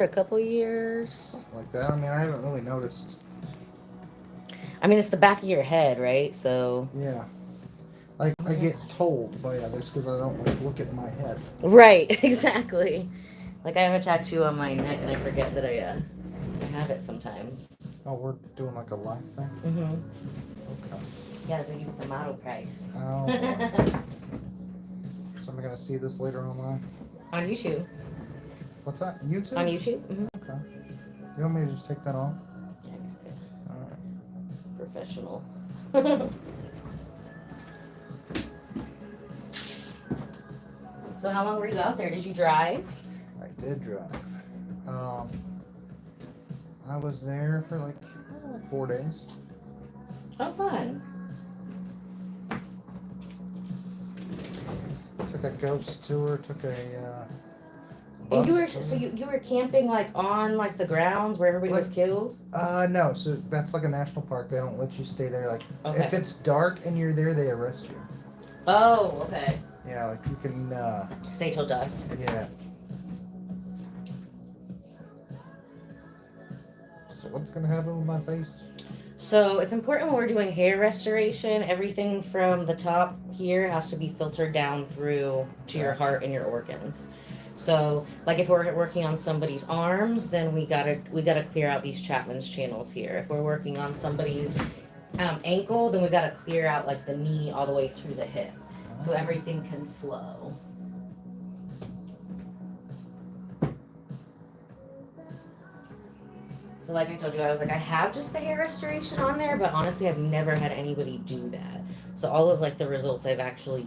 a couple years. Something like that. I mean, I haven't really noticed. I mean, it's the back of your head, right? So. Yeah. Like, Oh I my get God. told by others because I don't like look at my head. Right, exactly. Like I have a tattoo on my neck and I forget that I have it sometimes. Oh, we're doing like a live thing? Mm-hmm. Okay. Yeah, they get the model price. Oh, boy. So am I going to see this later online? On YouTube. What's that? YouTube? On YouTube? Mm-hmm. Okay. You want me to just take that off? Yeah, I got it. Alright. Professional. So how long were you out there? Did you drive? I did drive. I was there for like 4 days. Oh, fun. Took a ghost tour, took a And bus you were tour. so you were camping like on like the grounds where everybody was Like- killed? No, so that's like a national park. They don't let you stay there. Like, Okay. if it's dark and you're there, they arrest you. Oh, okay. Yeah, like you can, Stay till dusk. yeah. So what's gonna happen with my face? So it's important when we're doing hair restoration, everything from the top here has to be filtered down through to your heart and your organs. So like if we're working on somebody's arms, then we gotta clear out these Chapman's channels here. If we're working on somebody's ankle, then we gotta clear out like the knee all the way through the hip, so everything can flow. So like I told you, I was like, I have just the hair restoration on there, but honestly, I've never had anybody do that. So all of like the results I've actually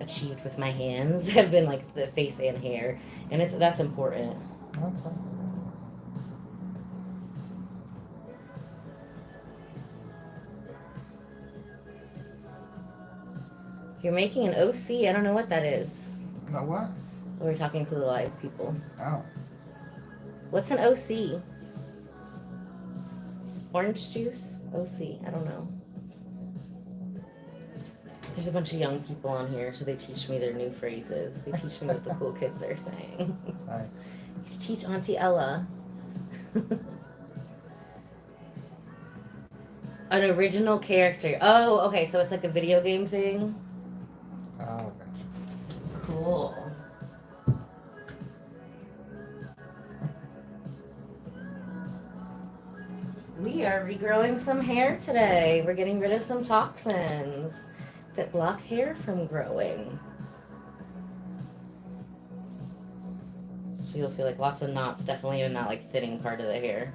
achieved with my hands have been like the face and hair, and that's important. Okay. You're making an OC. I don't know what that is. No, what? We're talking to the live people. Oh. What's an OC? Orange juice? OC. I don't know. There's a bunch of young people on here, so they teach me their new phrases. They teach me what the cool kids are saying. Nice. You should teach Auntie Ella. An original character. Oh, okay, so it's like a video game thing? Oh, gotcha. Cool. We are regrowing some hair today. We're getting rid of some toxins that block hair from growing. So you'll feel like lots of knots, definitely in that like thinning part of the hair.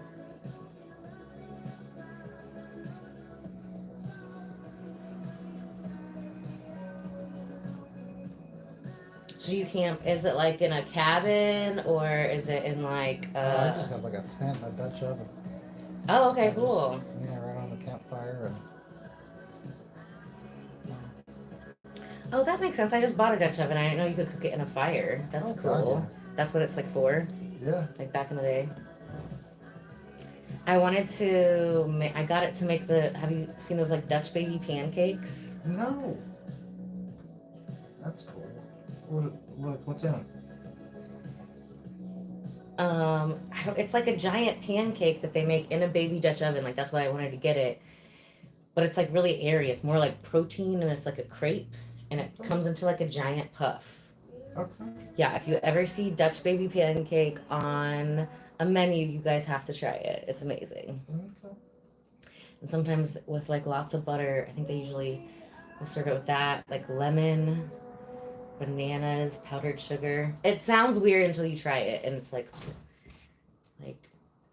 So you camp, is it like in a cabin or is it in like I just have like a tent and a Dutch oven. Oh, okay, cool. Yeah, right on the campfire. And Oh, that makes sense. I just bought a Dutch oven. I didn't know you could cook it in a fire. That's Oh, cool. God, That's what it's like for, yeah. like back in the day. I wanted to, I got it to make have you seen those like Dutch baby pancakes? No. That's cool. What's in it? It's like a giant pancake that they make in a baby Dutch oven. Like that's why I wanted to get it. But it's like really airy. It's more like protein and it's like a crepe and it comes into like a giant puff. Okay. Yeah, if you ever see Dutch baby pancake on a menu, you guys have to try it. It's amazing. Okay. And sometimes with like lots of butter, I think they usually will serve it with that, like lemon, bananas, powdered sugar. It sounds weird until you try it, and it's like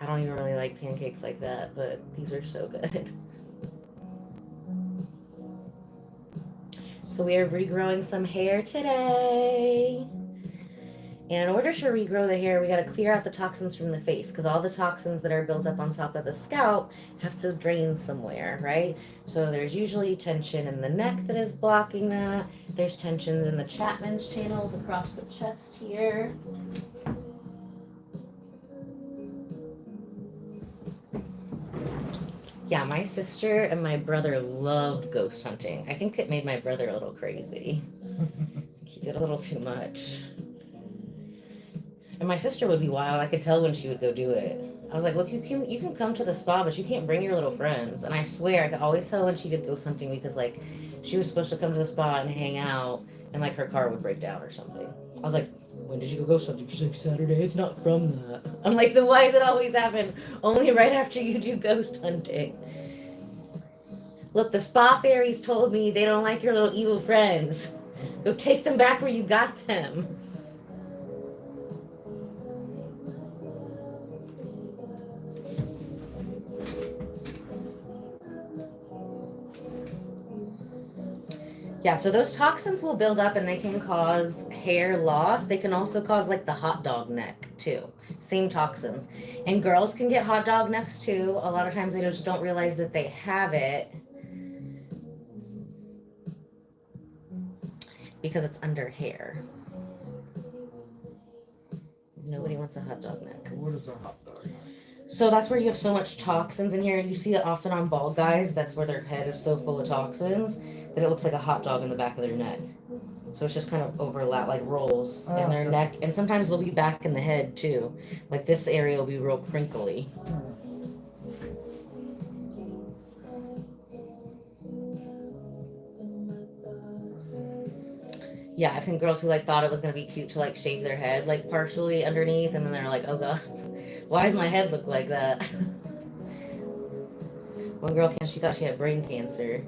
I don't even really like pancakes like that, but these are so good. So we are regrowing some hair today. And in order to regrow the hair, we got to clear out the toxins from the face because all the toxins that are built up on top of the scalp have to drain somewhere, right? So there's usually tension in the neck that is blocking that. There's tensions in the Chapman's channels across the chest here. Yeah, my sister and my brother loved ghost hunting. I think it made my brother a little crazy. He did a little too much. And my sister would be wild. I could tell when she would go do it. I was like, look, you can come to the spa, but you can't bring your little friends. And I swear, I could always tell when she did go something because, like, she was supposed to come to the spa and hang out, and, like, her car would break down or something. I was like, when did you go something? She's like, Saturday. It's not from that. I'm like, then why does it always happen only right after you do ghost hunting? Look, the spa fairies told me they don't like your little evil friends. Go take them back where you got them. Yeah, so those toxins will build up and they can cause hair loss. They can also cause like the hot dog neck too. Same toxins. And girls can get hot dog necks too. A lot of times they just don't realize that they have it because it's under hair. Nobody wants a hot dog neck. What is a hot dog? So that's where you have so much toxins in here. You see it often on bald guys. That's where their head is so full of toxins that it looks like a hot dog in the back of their neck. So it's just kind of overlap, like rolls in their neck. And sometimes they'll be back in the head too. Like this area will be real crinkly. Yeah, I've seen girls who like thought it was gonna be cute to like shave their head like partially underneath, and then they're like, oh god, why does my head look like that? One girl, she thought she had brain cancer.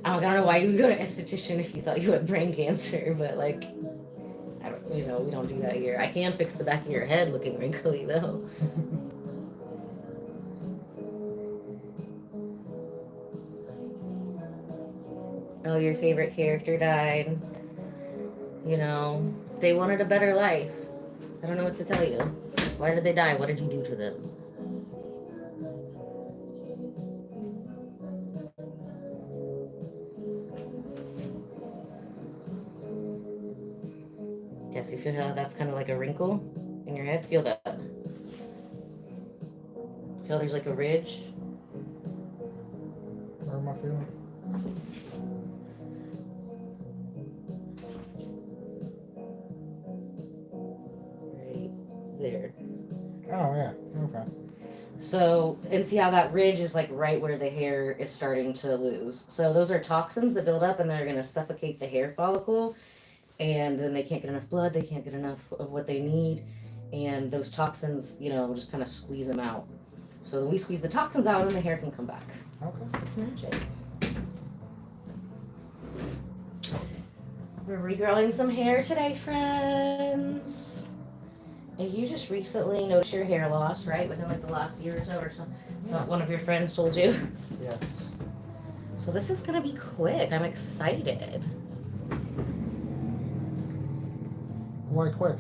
I don't know why you would go to esthetician if you thought you had brain cancer, but like, I don't, we don't do that here. I can fix the back of your head looking wrinkly though. Oh, your favorite character died. You know, they wanted a better life. I don't know what to tell you. Why did they die? What did you do to them? Yes, you feel how that's kind of like a wrinkle in your head? Feel that. Feel there's like a ridge? Where am I feeling? There. Oh, yeah. Okay. So, and see how that ridge is like right where the hair is starting to lose. So those are toxins that build up and they're going to suffocate the hair follicle. And then they can't get enough blood. They can't get enough of what they need. And those toxins, just kind of squeeze them out. So we squeeze the toxins out and then the hair can come back. Okay. It's magic. We're regrowing some hair today, friends. And you just recently noticed your hair loss, right? Within like the last year or so, or some one of your friends told you. Yes. So this is gonna be quick. I'm excited. Why quick?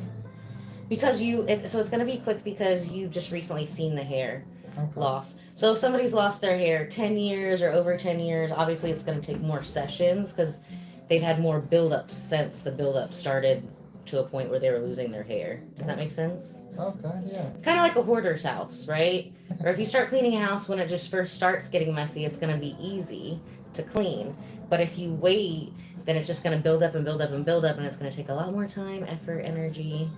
Because so it's gonna be quick because you've just recently seen the hair loss. So if somebody's lost their hair 10 years or over 10 years, obviously it's gonna take more sessions because they've had more buildup since the buildup started to a point where they were losing their hair. Does that make sense? Okay, yeah. It's kind of like a hoarder's house, right? Or if you start cleaning a house when it just first starts getting messy, it's going to be easy to clean. But if you wait, then it's just going to build up and build up and build up, and it's going to take a lot more time, effort, energy.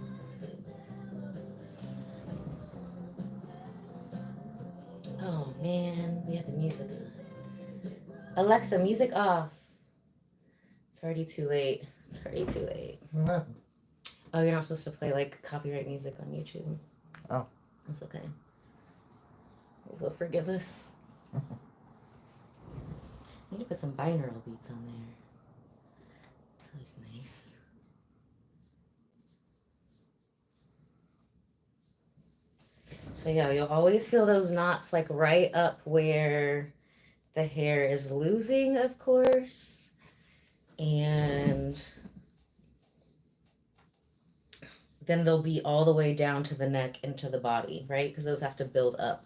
Oh man, we have the music on. Alexa, music off. It's already too late. It's already too late. What happened? Oh, you're not supposed to play like copyright music on YouTube. Oh. That's okay. They'll forgive us. I need to put some binaural beats on there. That's always nice. So yeah, you'll always feel those knots like right up where the hair is losing, of course. And then they'll be all the way down to the neck and to the body, right? Because those have to build up.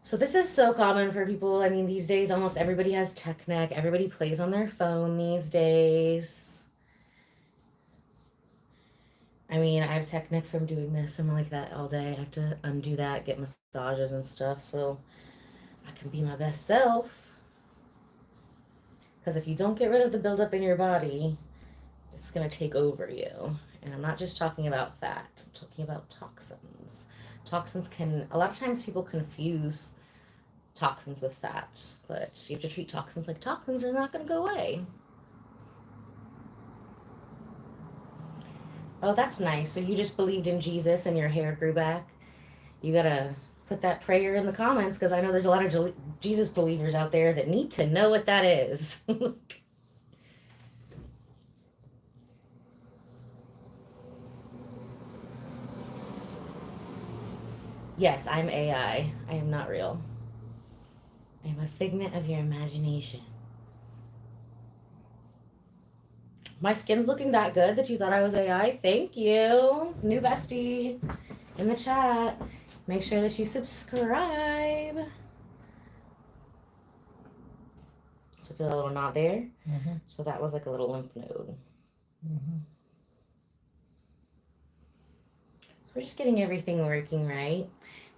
So this is so common for people. I mean, these days, almost everybody has tech neck. Everybody plays on their phone these days. I mean, I have tech neck from doing this. I'm like that all day. I have to undo that, get massages and stuff so I can be my best self. Because if you don't get rid of the buildup in your body, it's going to take over you. And I'm not just talking about fat, I'm talking about toxins. Toxins can, a lot of times people confuse toxins with fat, but you have to treat toxins like toxins are not going to go away. Oh, that's nice. So you just believed in Jesus and your hair grew back? You gotta put that prayer in the comments because I know there's a lot of Jesus believers out there that need to know what that is. Yes, I'm AI. I am not real. I am a figment of your imagination. My skin's looking that good that you thought I was AI. Thank you. New bestie in the chat. Make sure that you subscribe. So feel a little knot there. Mm-hmm. So that was like a little lymph node. Mm-hmm. So we're just getting everything working right.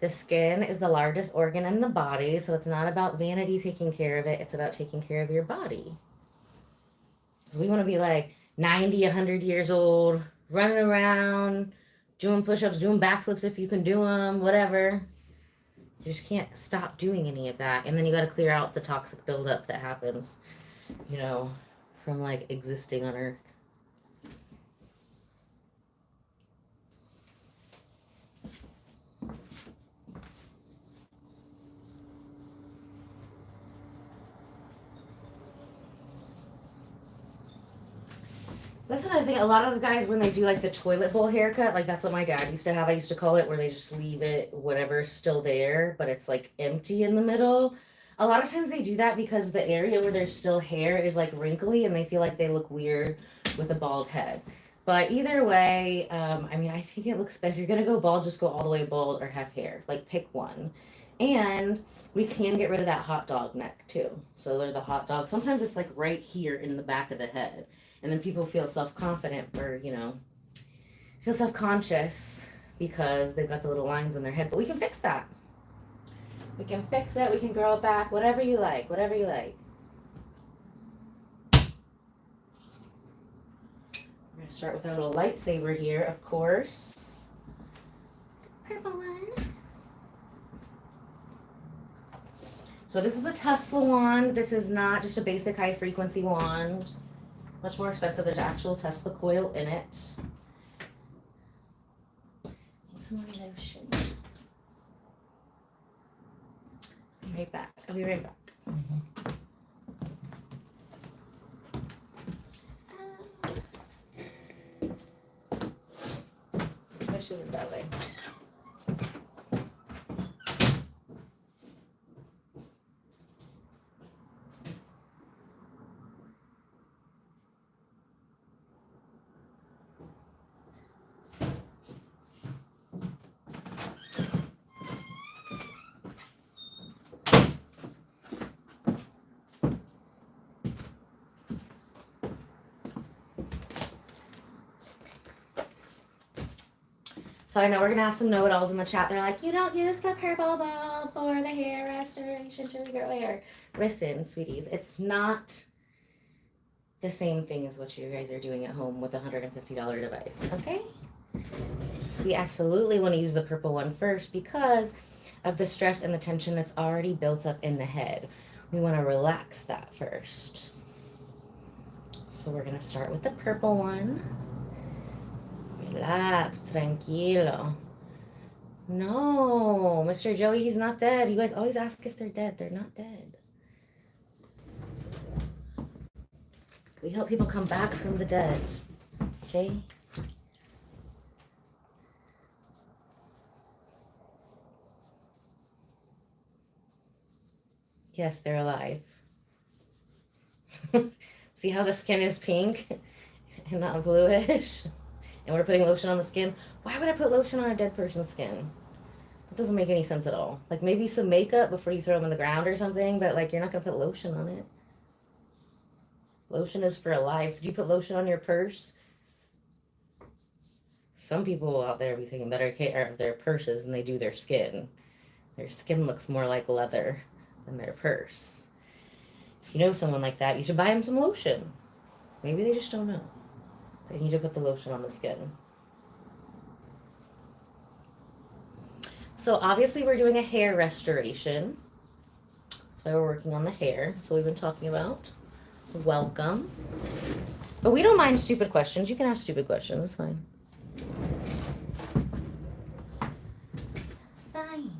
The skin is the largest organ in the body, so it's not about vanity taking care of it. It's about taking care of your body. Because we want to be like 90, 100 years old, running around, doing push-ups, doing backflips if you can do them, whatever. You just can't stop doing any of that. And then you got to clear out the toxic buildup that happens, you know, from like existing on Earth. That's another thing. A lot of the guys, when they do like the toilet bowl haircut, like that's what my dad used to have. I used to call it, where they just leave it, whatever's still there, but it's like empty in the middle. A lot of times they do that because the area where there's still hair is like wrinkly and they feel like they look weird with a bald head. But either way, I mean, I think it looks better. If you're going to go bald, just go all the way bald or have hair. Like pick one. And we can get rid of that hot dog neck too. So they're the hot dog. Sometimes it's like right here in the back of the head. And then people feel self-confident or, you know, feel self-conscious because they've got the little lines in their head. But we can fix that. We can fix it. We can grow it back. Whatever you like. Whatever you like. We're going to start with our little lightsaber here, of course. Purple one. So this is a Tesla wand. This is not just a basic high-frequency wand. Much more expensive. There's actual Tesla coil in it. Need some more lotion. I'll be right back. I'll be right back. Mm-hmm. My shoes are that way. So I know we're going to have some know-it-alls in the chat. They're like, you don't use the purple bulb for the hair restoration to regrow hair. Listen, sweeties, it's not the same thing as what you guys are doing at home with a $150 device, okay? We absolutely want to use the purple one first because of the stress and the tension that's already built up in the head. We want to relax that first. So we're going to start with the purple one. Relax, tranquilo. No, Mr. Joey, he's not dead. You guys always ask if they're dead. They're not dead. We help people come back from the dead. Okay? Yes, they're alive. See how the skin is pink and not bluish? And we're putting lotion on the skin. Why would I put lotion on a dead person's skin? That doesn't make any sense at all. Like maybe some makeup before you throw them in the ground or something, but like you're not going to put lotion on it. Lotion is for alive. So do you put lotion on your purse? Some people out there be taking better care of their purses than they do their skin. Their skin looks more like leather than their purse. If you know someone like that, you should buy them some lotion. Maybe they just don't know. I need to put the lotion on the skin. So obviously we're doing a hair restoration. That's why we're working on the hair. That's what we've been talking about. Welcome. But we don't mind stupid questions. You can ask stupid questions. It's fine. It's fine.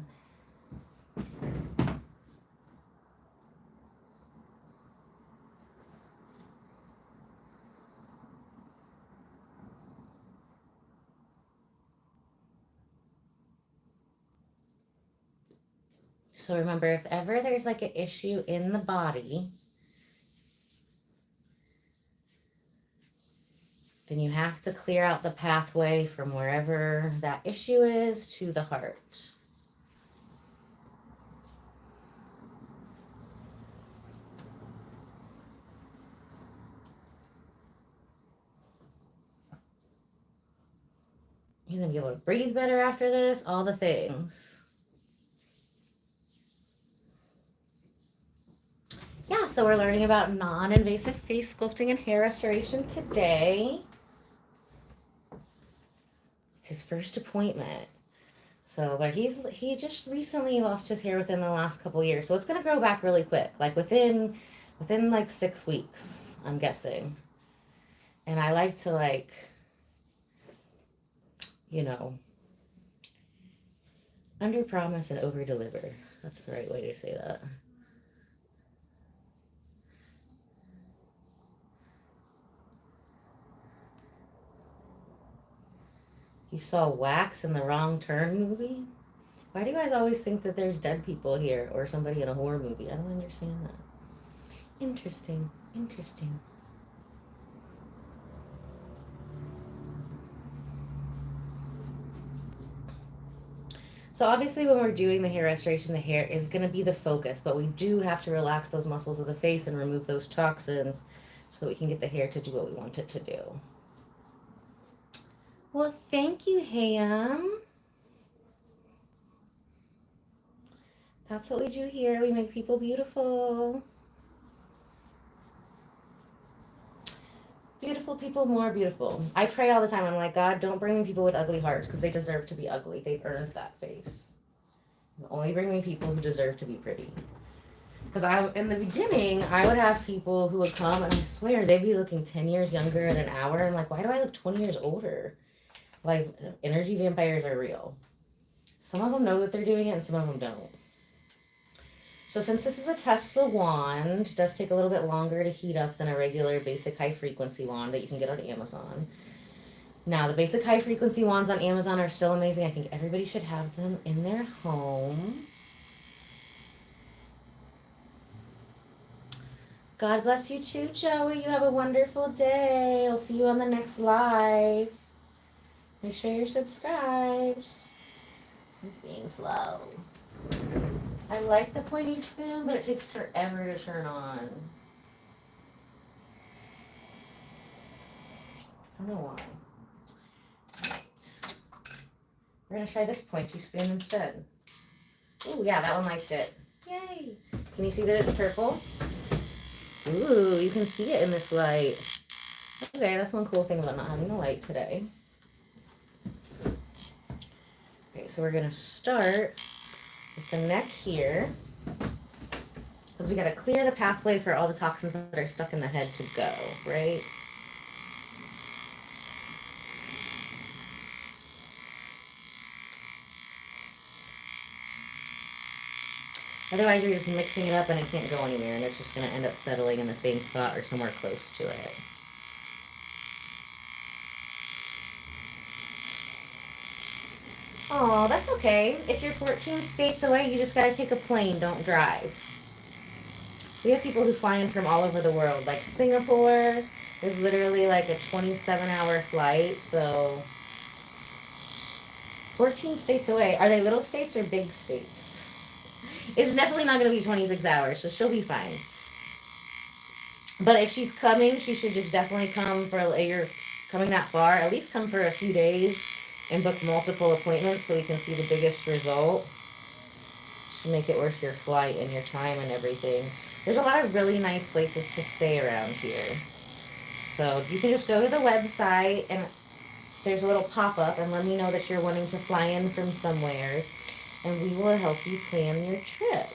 So remember, if ever there's like an issue in the body, then you have to clear out the pathway from wherever that issue is to the heart. You're gonna be able to breathe better after this, all the things. Yeah, so we're learning about non-invasive face sculpting and hair restoration today. It's his first appointment. So, but he just recently lost his hair within the last couple years. So it's gonna grow back really quick, like within like 6 weeks, I'm guessing. And I like to like, you know, under promise and over deliver. That's the right way to say that. You saw Wax in the Wrong Turn movie? Why do you guys always think that there's dead people here or somebody in a horror movie? I don't understand that. Interesting. Interesting. So obviously when we're doing the hair restoration, the hair is going to be the focus, but we do have to relax those muscles of the face and remove those toxins so that we can get the hair to do what we want it to do. Well, thank you, Ham. That's what we do here. We make people beautiful. Beautiful people more beautiful. I pray all the time. I'm like, God, don't bring me people with ugly hearts because they deserve to be ugly. They've earned that face. Only bring me people who deserve to be pretty. Because in the beginning, I would have people who would come and I swear they'd be looking 10 years younger in an hour. I'm like, why do I look 20 years older? Like, energy vampires are real. Some of them know that they're doing it and some of them don't. So since this is a Tesla wand, it does take a little bit longer to heat up than a regular basic high frequency wand that you can get on Amazon. Now, the basic high frequency wands on Amazon are still amazing. I think everybody should have them in their home. God bless you too, Joey. You have a wonderful day. I'll see you on the next live. Make sure you're subscribed. It's being slow. I like the pointy spoon, but it takes forever to turn on. I don't know why. Alright. We're going to try this pointy spoon instead. Ooh, yeah, that one liked it. Yay! Can you see that it's purple? Ooh, you can see it in this light. Okay, that's one cool thing about not having the light today. Okay, so we're going to start with the neck here, because we got to clear the pathway for all the toxins that are stuck in the head to go, right? Otherwise, you're just mixing it up and it can't go anywhere, and it's just going to end up settling in the same spot or somewhere close to it. Oh, that's okay. If you're 14 states away, you just gotta take a plane, don't drive. We have people who fly in from all over the world. Like Singapore is literally like a 27-hour flight, so 14 states away. Are they little states or big states? It's definitely not gonna be 26 hours, so she'll be fine. But if she's coming, she should just definitely come for, you're coming that far, at least come for a few days and book multiple appointments so we can see the biggest result to make it worth your flight and your time and everything. There's a lot of really nice places to stay around here. So you can just go to the website and there's a little pop-up and let me know that you're wanting to fly in from somewhere and we will help you plan your trip.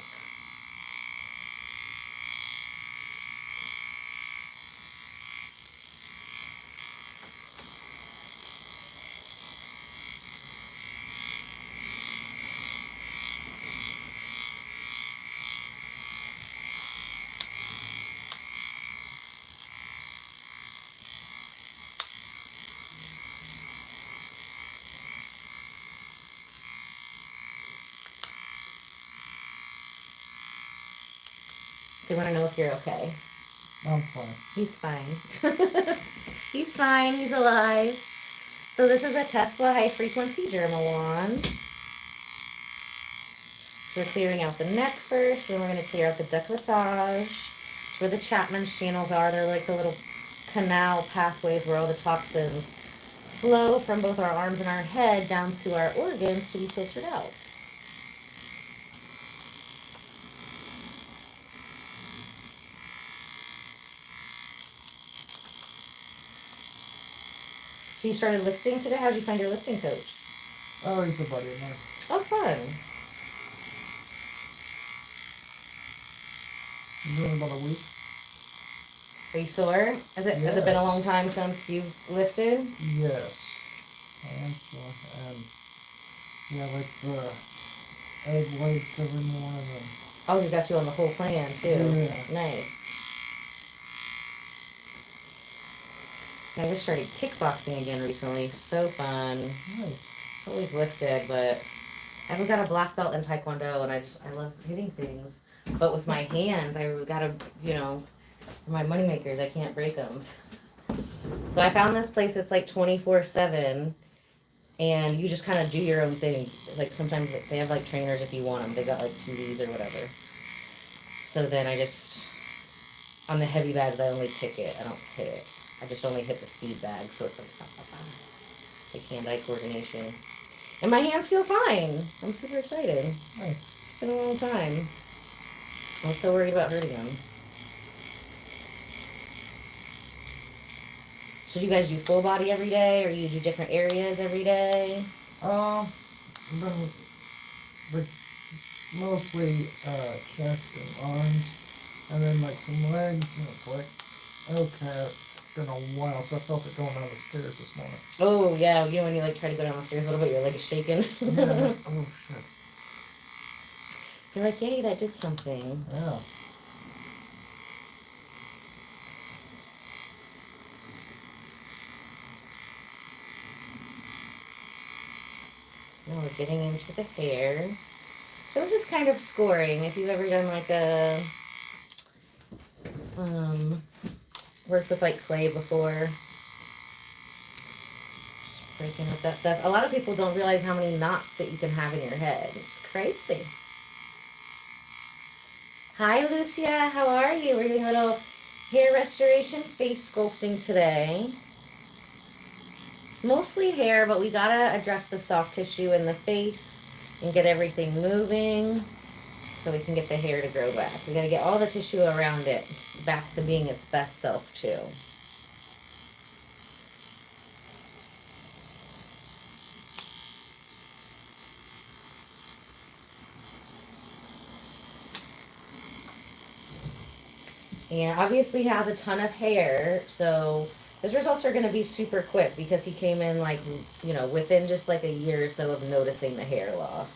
They want to know if you're okay. I'm fine. He's fine. He's fine. He's alive. So this is a Tesla high frequency dermal wand. So we're clearing out the neck first, then we're going to clear out the décolletage. Where the Chapman's channels are, they're like the little canal pathways where all the toxins flow from both our arms and our head down to our organs to be filtered out. So you started lifting today? How'd you find your lifting coach? Oh, he's a buddy of mine. Oh, fun. Doing about a week. Are you sore? Has it been a long time since you've lifted? Yes. I am sure. And yeah, like the egg whites every morning. Oh, he got you on the whole plan too. Yeah. Nice. I just started kickboxing again recently. So fun. Nice. Always lifted, but I haven't got a black belt in Taekwondo, and I love hitting things. But with my hands, I gotta, for my moneymakers, I can't break them. So I found this place that's like 24/7, and you just kind of do your own thing. Like sometimes they have like trainers if you want them. They got like TVs or whatever. So then on the heavy bags, I only kick it. I don't hit it. I just only hit the speed bag, so it's like hand-eye coordination. And my hands feel fine. I'm super excited. Nice. It's been a long time. I'm so worried about hurting them. So do you guys do full body every day, or you do different areas every day? Been like mostly chest and arms, and then like some legs, and it's like, okay, it's been a while, so I felt it going down the stairs this morning. Oh yeah, when you like try to go down the stairs a little bit, your leg is shaking. Yeah. Oh shit. You're like, yay, that did something. Yeah. Now we're getting into the hair. So this is kind of scoring. If you've ever done like a worked with like clay before, breaking up that stuff. A lot of people don't realize how many knots that you can have in your head. It's crazy. Hi Lucia, how are you? We're doing a little hair restoration, face sculpting today. Mostly hair, but we gotta address the soft tissue in the face and get everything moving so we can get the hair to grow back. We gotta get all the tissue around it back to being its best self too. And obviously he has a ton of hair, so his results are going to be super quick because he came in like, within just like a year or so of noticing the hair loss.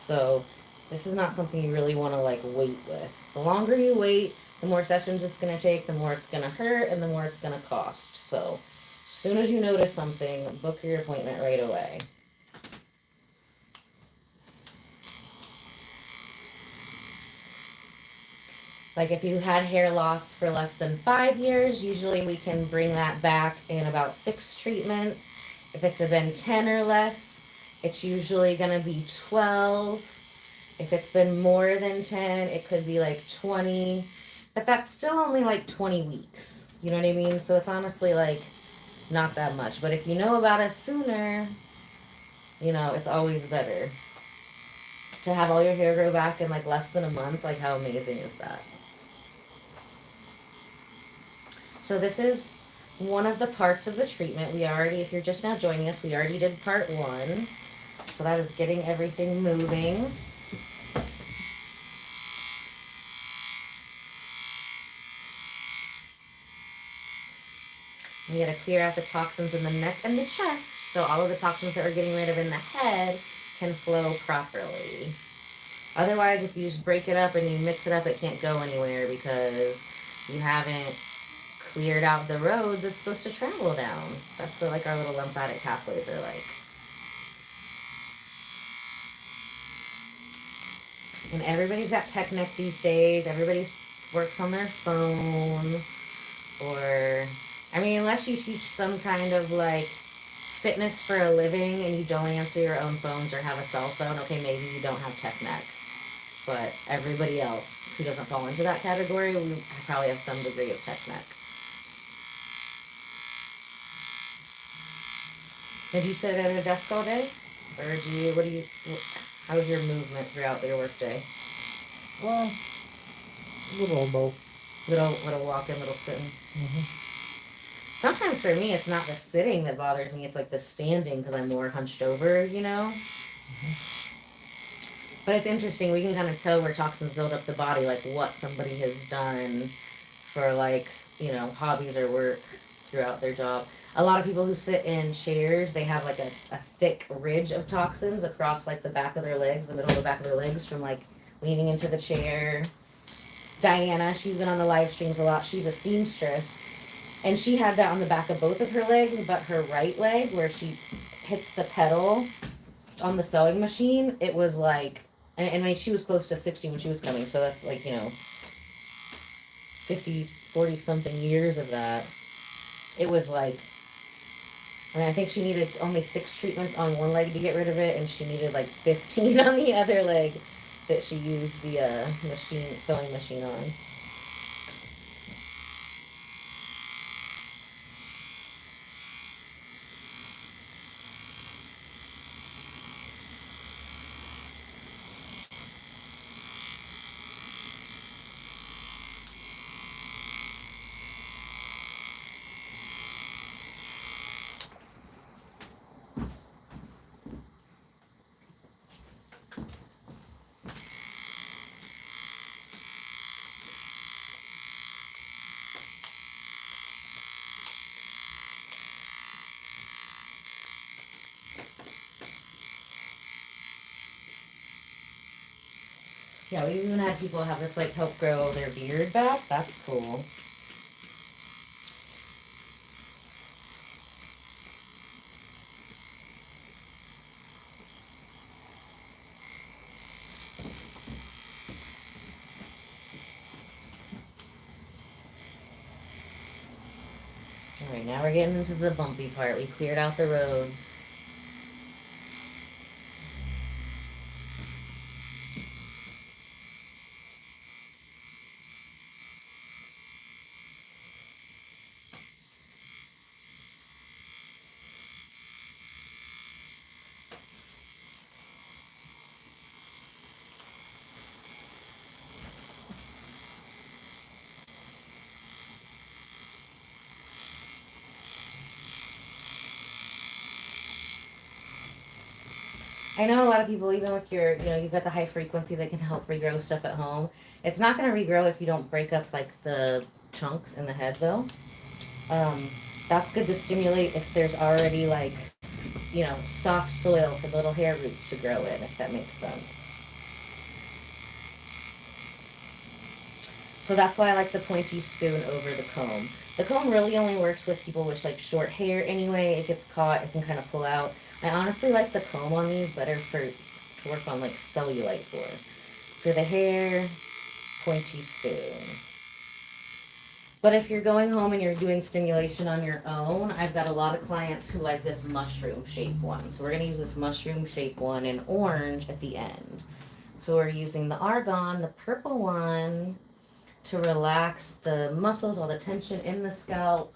So this is not something you really want to like wait with. The longer you wait, the more sessions it's going to take, the more it's going to hurt, and the more it's going to cost. So as soon as you notice something, book your appointment right away. Like if you had hair loss for less than 5 years, usually we can bring that back in about 6 treatments. If it's been 10 or less, it's usually going to be 12. If it's been more than 10, it could be like 20. But that's still only like 20 weeks. You know what I mean? So it's honestly like not that much. But if you know about it sooner, it's always better. To have all your hair grow back in like less than a month, like how amazing is that? So this is one of the parts of the treatment. We already, if you're just now joining us, we already did part 1. So that is getting everything moving. We gotta clear out the toxins in the neck and the chest, so all of the toxins that we're getting rid of in the head can flow properly. Otherwise, if you just break it up and you mix it up, it can't go anywhere because you haven't cleared out the roads it's supposed to travel down. That's what, like, our little lymphatic pathways are like. And everybody's got tech neck these days. Everybody works on their phone, or I mean, unless you teach some kind of like fitness for a living and you don't answer your own phones or have a cell phone, okay, maybe you don't have tech neck. But everybody else who doesn't fall into that category, we probably have some degree of tech neck. Did you sit at a desk all day? Or how's your movement throughout your workday? Well, a little of both. Little walking, little sitting. Sometimes for me, it's not the sitting that bothers me. It's like the standing because I'm more hunched over, you know? But it's interesting. We can kind of tell where toxins build up the body, like what somebody has done for, like, you know, hobbies or work throughout their job. A lot of people who sit in chairs, they have like a thick ridge of toxins across like the back of their legs, the middle of the back of their legs from like leaning into the chair. Diana, she's been on the live streams a lot. She's a seamstress. And she had that on the back of both of her legs, but her right leg, where she hits the pedal on the sewing machine, it was like, and I mean, she was close to 60 when she was coming, so that's like, you know, 50, 40 something years of that. It was like, I mean, I think she needed only 6 treatments on one leg to get rid of it, and she needed like 15 on the other leg that she used the sewing machine on. Yeah, we even had people have this like help grow their beard back. That's cool. Alright, now we're getting into the bumpy part. We cleared out the roads. I know a lot of people, even with your, you know, you've got the high frequency that can help regrow stuff at home. It's not going to regrow if you don't break up like the chunks in the head though. That's good to stimulate if there's already like, you know, soft soil for the little hair roots to grow in, if that makes sense. So that's why I like the pointy spoon over the comb. The comb really only works with people with like short hair anyway. It gets caught, it can kind of pull out. I honestly like the comb on these better to work on like cellulite for. For the hair, pointy spoon. But if you're going home and you're doing stimulation on your own, I've got a lot of clients who like this mushroom shape one. So we're going to use this mushroom shape one in orange at the end. So we're using the argan, the purple one, to relax the muscles, all the tension in the scalp,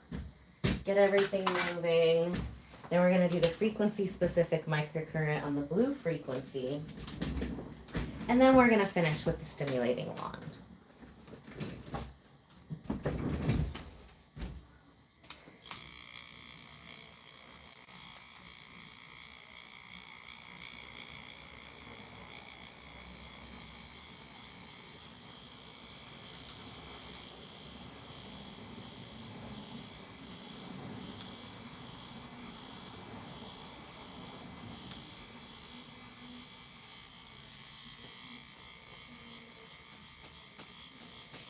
get everything moving. Then we're going to do the frequency-specific microcurrent on the blue frequency. And then we're going to finish with the stimulating wand.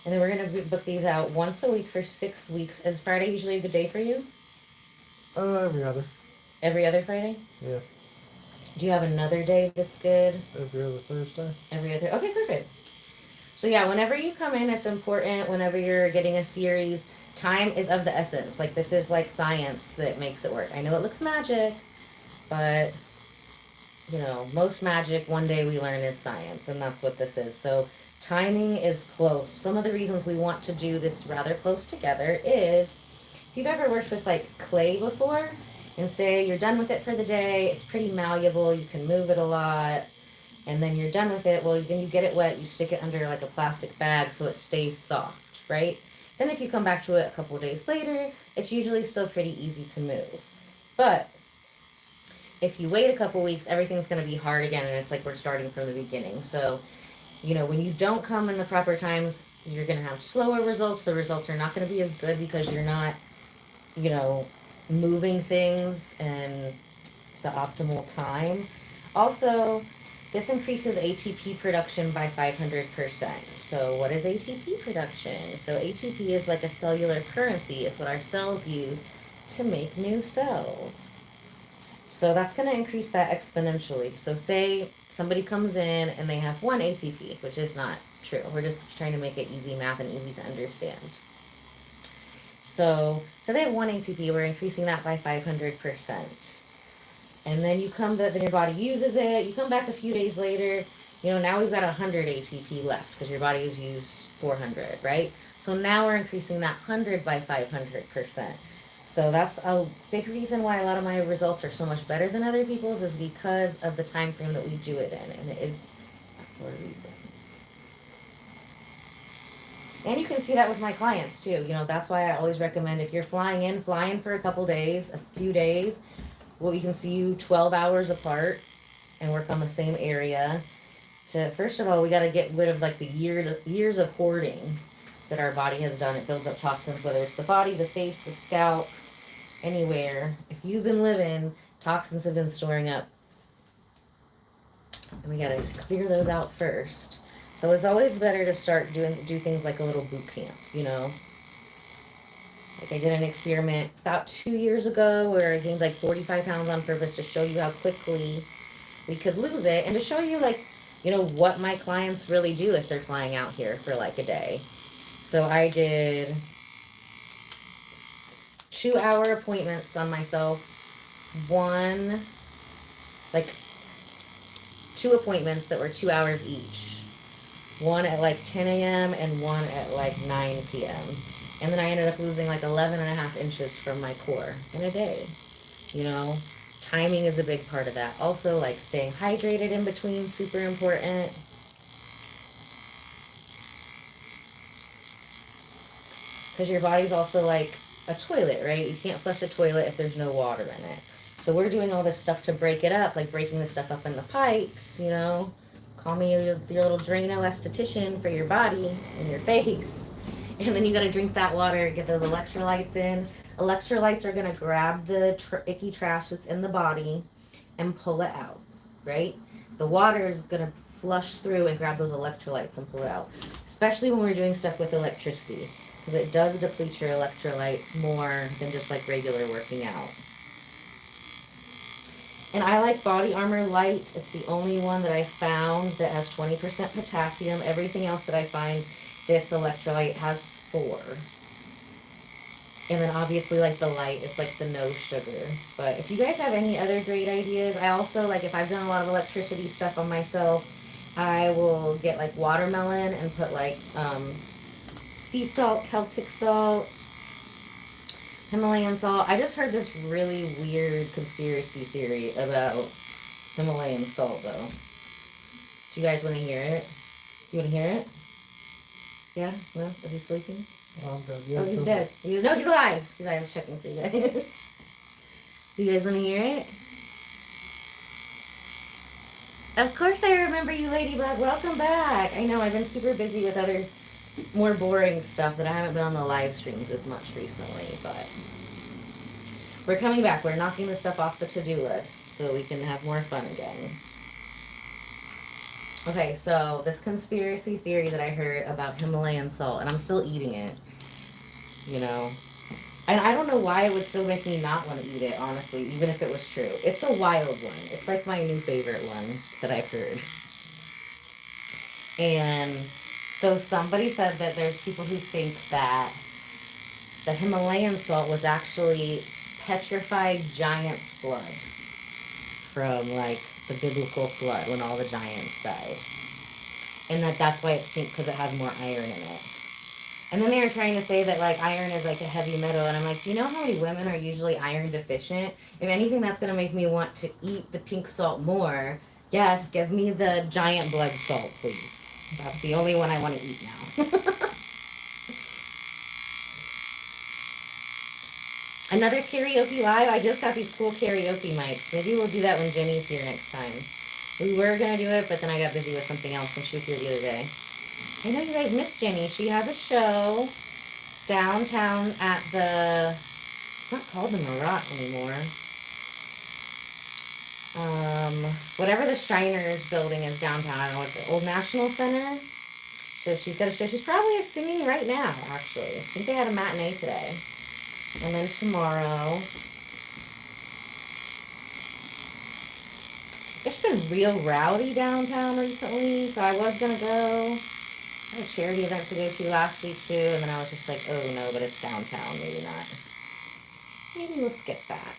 And then we're going to book these out once a week for 6 weeks. Is Friday usually a good day for you? Every other. Every other Friday? Yeah. Do you have another day that's good? Every other Thursday. Every other. Okay, perfect. So yeah, whenever you come in, it's important. Whenever you're getting a series, time is of the essence. Like, this is like science that makes it work. I know it looks magic, but you know, most magic one day we learn is science, and that's what this is. So timing is close. Some of the reasons we want to do this rather close together is, if you've ever worked with like clay before, and say you're done with it for the day, it's pretty malleable, you can move it a lot, and then you're done with it, well, then you get it wet, you stick it under like a plastic bag so it stays soft, right? Then if you come back to it a couple of days later, it's usually still pretty easy to move. But if you wait a couple weeks, everything's going to be hard again, and it's like we're starting from the beginning. So, you know, when you don't come in the proper times, you're going to have slower results. The results are not going to be as good because you're not, you know, moving things in the optimal time. Also, this increases ATP production by 500%. So what is ATP production? So ATP is like a cellular currency. It's what our cells use to make new cells. So that's going to increase that exponentially. So say somebody comes in and they have 1 ATP, which is not true. We're just trying to make it easy math and easy to understand. So they have 1 ATP, we're increasing that by 500%. And then then your body uses it. You come back a few days later, you know, now we've got 100 ATP left because your body has used 400, right? So now we're increasing that 100 by 500%. So that's a big reason why a lot of my results are so much better than other people's, is because of the time frame that we do it in, and it is for a reason. And you can see that with my clients too. You know, that's why I always recommend, if you're fly in for a couple days, a few days. Well, we can see you 12 hours apart and work on the same area. First of all, we got to get rid of like the years of hoarding that our body has done. It builds up toxins, whether it's the body, the face, the scalp, anywhere. If you've been living, toxins have been storing up. And we got to clear those out first. So it's always better to do things like a little boot camp, you know. Like, I did an experiment about 2 years ago where I gained like 45 pounds on purpose to show you how quickly we could lose it, and to show you, like, you know, what my clients really do if they're flying out here for like a day. So I did 2-hour appointments on myself. Like 2 appointments that were 2 hours each. One at like 10 a.m. and one at like 9 p.m. And then I ended up losing like 11.5 inches from my core in a day. You know, timing is a big part of that. Also, like, staying hydrated in between, super important. Because your body's also like a toilet, right? You can't flush a toilet if there's no water in it. So we're doing all this stuff to break it up, like breaking the stuff up in the pipes, you know. Call me your little Drano esthetician for your body and your face. And then you got to drink that water, get those electrolytes in. Electrolytes are going to grab the icky trash that's in the body and pull it out, right? The water is going to flush through and grab those electrolytes and pull it out. Especially when we're doing stuff with electricity, because it does deplete your electrolytes more than just like regular working out. And I like Body Armor Light. It's the only one that I found that has 20% potassium. Everything else that I find, this electrolyte has 4. And then obviously, like, the light is like the no sugar. But if you guys have any other great ideas, I also, like, if I've done a lot of electricity stuff on myself, I will get like watermelon and put like sea salt, Celtic salt, Himalayan salt. I just heard this really weird conspiracy theory about Himalayan salt, though. Do you guys want to hear it? You want to hear it? Yeah? No? Is he sleeping? Oh, I'm dead. Yeah, oh, he's dead. No, he's alive. He's alive. I was checking for you guys. Do you guys want to hear it? Of course I remember you, Ladybug. Welcome back. I know, I've been super busy with other more boring stuff that I haven't been on the live streams as much recently, but we're coming back. We're knocking the stuff off the to-do list so we can have more fun again. Okay, so this conspiracy theory that I heard about Himalayan salt, and I'm still eating it, you know. And I don't know why it would still make me not want to eat it, honestly, even if it was true. It's a wild one. It's like my new favorite one that I've heard. And so somebody said that there's people who think that the Himalayan salt was actually petrified giant's blood from like the biblical flood when all the giants died. And that's why it's pink because it has more iron in it. And then they were trying to say that like iron is like a heavy metal, and I'm like, do you know how many women are usually iron deficient? If anything, that's gonna make me want to eat the pink salt more. Yes, give me the giant blood salt, please. That's the only one I want to eat now. Another karaoke live. I just got these cool karaoke mics. Maybe we'll do that when Jenny's here next time. We were gonna do it, but then I got busy with something else when she was here the other day. I know you guys miss Jenny. She has a show downtown at the, it's not called the Marat anymore. Whatever the Shriners building is downtown. I don't know what's the Old National Center. So she's got a show. She's probably singing right now, actually. I think they had a matinee today. And then tomorrow, it's been real rowdy downtown recently, so I was gonna go. I had a charity event to go to last week too, and then I was just like, oh no, but it's downtown, maybe not. Maybe we'll skip that.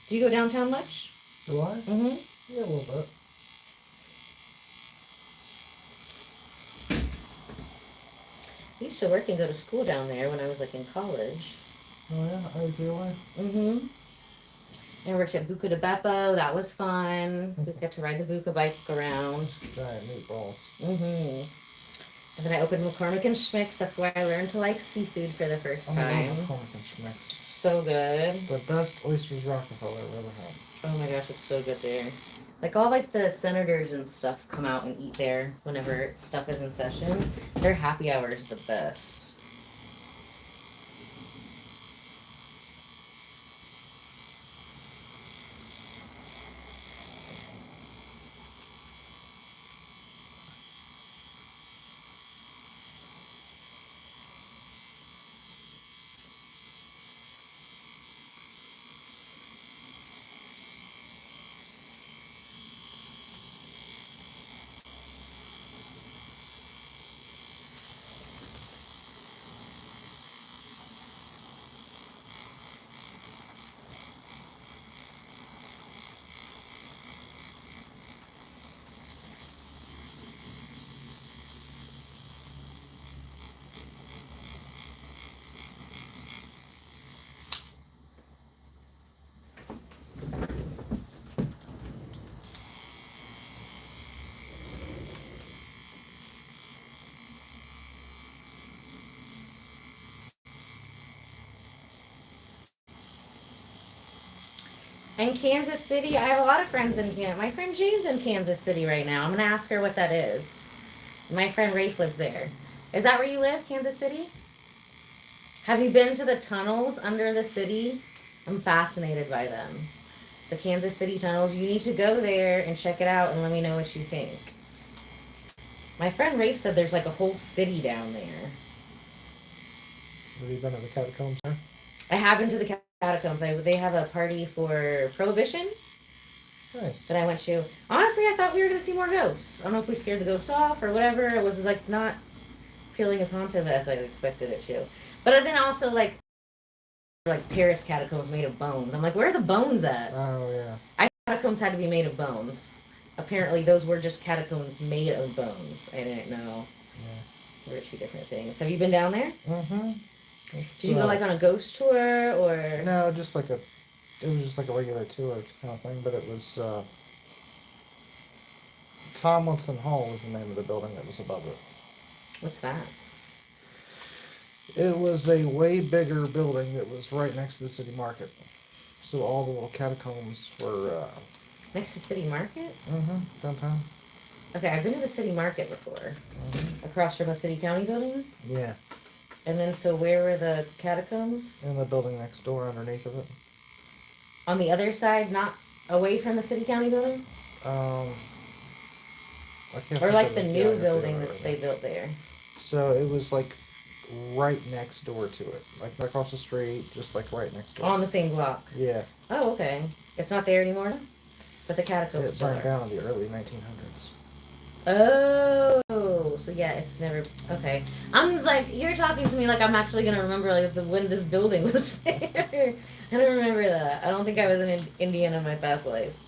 Do you go downtown much? Do I? Mm-hmm. Yeah, a little bit. I used to work and go to school down there when I was like in college. Oh yeah, I do. Mm-hmm. I worked at Buca de Beppo. That was fun. We got to ride the Buca bike around. Giant meatballs. Mm-hmm. And then I opened McCormick and Schmick's. That's where I learned to like seafood for the first time. McCormick and Schmick's. So good. The best oysters Rockefeller ever had. Oh my gosh, it's so good there. Like all like the senators and stuff come out and eat there whenever stuff is in session. Their happy hour is the best. In Kansas City, I have a lot of friends in Kansas. My friend Jane's in Kansas City right now. I'm going to ask her what that is. My friend Rafe lives there. Is that where you live, Kansas City? Have you been to the tunnels under the city? I'm fascinated by them. The Kansas City tunnels. You need to go there and check it out and let me know what you think. My friend Rafe said there's like a whole city down there. Have you been to the catacombs there? I have been to the catacombs. They have a party for Prohibition. Nice. That I went to. Honestly, I thought we were going to see more ghosts. I don't know if we scared the ghosts off or whatever. It was like not feeling as haunted as I expected it to. But then also like Paris catacombs made of bones. I'm like, where are the bones at? Oh yeah. I thought catacombs had to be made of bones. Apparently, those were just catacombs made of bones. I didn't know. Yeah. There were two different things. Have you been down there? Mm-hmm. Did you go like on a ghost tour or? No, it was just like a regular tour kind of thing, but it was, Tomlinson Hall was the name of the building that was above it. What's that? It was a way bigger building that was right next to the city market. So all the little catacombs were, Next to City Market? downtown. Okay, I've been to the City Market before. Across from the City County building? Yeah. And then, so where were the catacombs? In the building next door underneath of it. On the other side, not Away from the city county building? I can't Or think like of the new geography building of it that right they now. built there? So it was like right next door to it, like across the street, just like right next door. On the same block? Yeah. Oh, okay. It's not there anymore now? But the catacombs It still burned are. down in the early 1900s. Oh, so yeah, it's never okay. I'm like you're talking to me like I'm actually gonna remember like when this building was there. I don't remember that. I don't think I was in Indiana in my past life.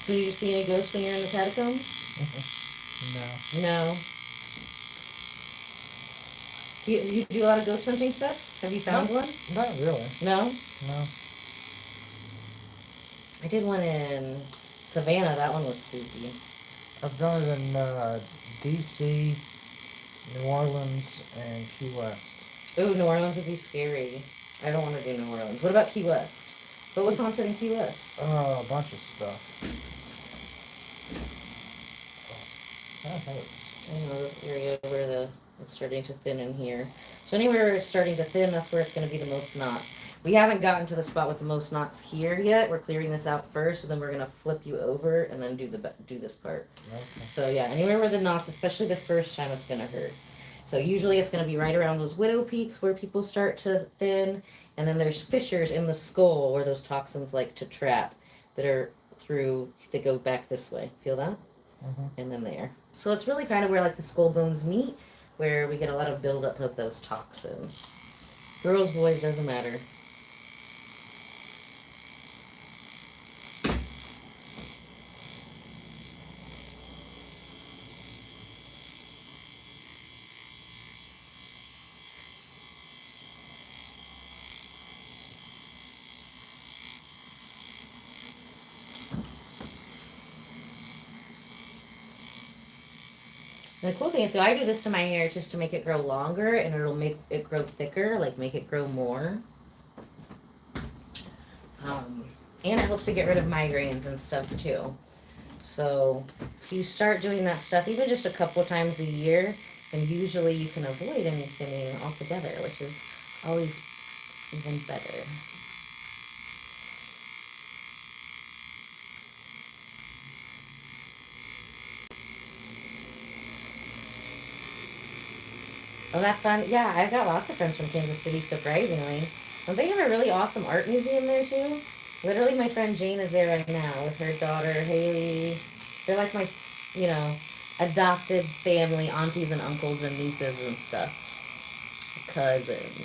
So do you see any ghosts when you're in the catacombs? No. No. You do a lot of ghost hunting stuff? Have you found one? Not really. No? No. I did one in Savannah. That one was spooky. I've done it in D.C., New Orleans, and Key West. Ooh, New Orleans would be scary. I don't want to do New Orleans. What about Key West? What was haunted in Key West? A bunch of stuff. That hurts. I know this area where it's starting to thin in here. So anywhere it's starting to thin, that's where it's going to be the most knots. We haven't gotten to the spot with the most knots here yet. We're clearing this out first, so then we're going to flip you over and then do this part. Okay. So yeah, anywhere where the knots, especially the first time, it's going to hurt. So usually it's going to be right around those widow peaks where people start to thin, and then there's fissures in the skull where those toxins like to trap that go back this way. Feel that? Mm-hmm. And then there. So it's really kind of where like the skull bones meet, where we get a lot of buildup of those toxins. Girls, boys, doesn't matter. And the cool thing is, so I do this to my hair just to make it grow longer, and it'll make it grow thicker, like make it grow more. And it helps to get rid of migraines and stuff too. So if you start doing that stuff, even just a couple of times a year, then usually you can avoid any thinning altogether, which is always even better. Oh, that's fun. Yeah, I've got lots of friends from Kansas City, surprisingly. And they have a really awesome art museum there, too. Literally, my friend Jane is there right now with her daughter, Haley. They're like my, adopted family, aunties and uncles and nieces and stuff. Cousins.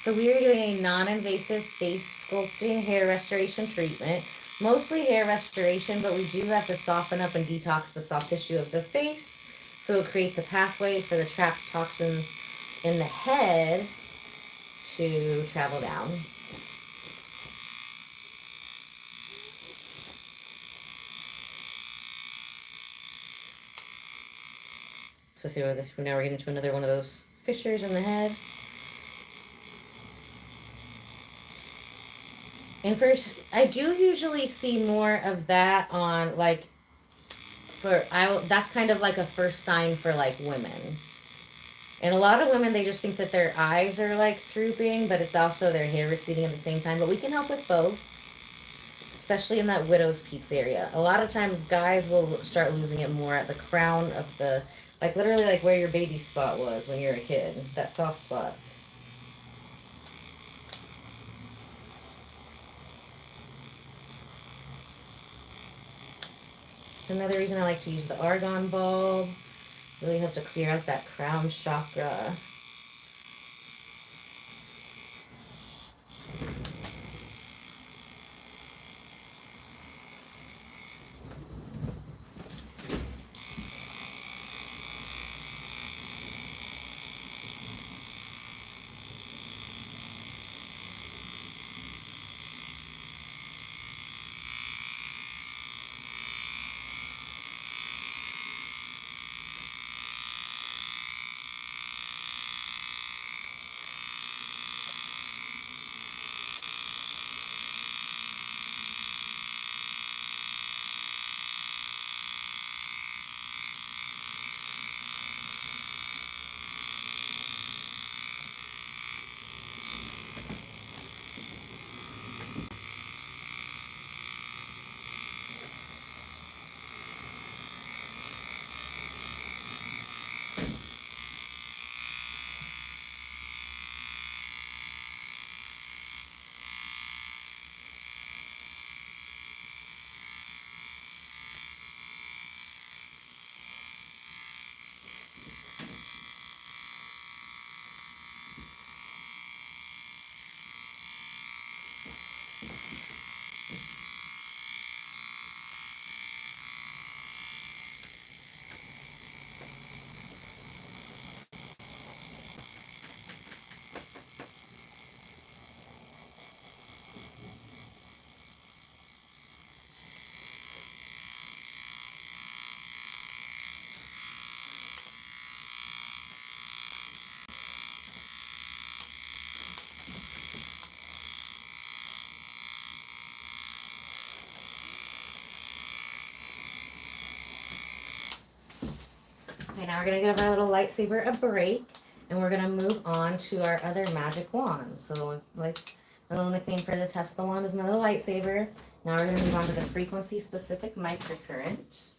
So we are doing a non-invasive face sculpting hair restoration treatment. Mostly hair restoration, but we do have to soften up and detox the soft tissue of the face. So it creates a pathway for the trapped toxins in the head to travel down. So see, now we're getting to another one of those fissures in the head. And first, I do usually see more of that on that's kind of like a first sign for like women. And a lot of women, they just think that their eyes are like drooping, but it's also their hair receding at the same time. But we can help with both. especially in that widow's peaks area. A lot of times guys will start losing it more at the crown of the, like literally like where your baby spot was when you were a kid, that soft spot. It's another reason I like to use the argon bulb. Really have to clear out that crown chakra. Okay, now we're going to give our little lightsaber a break, and we're going to move on to our other magic wand. So, like, my little nickname for this Tesla wand is my little lightsaber. Now we're going to move on to the Frequency-Specific Microcurrent.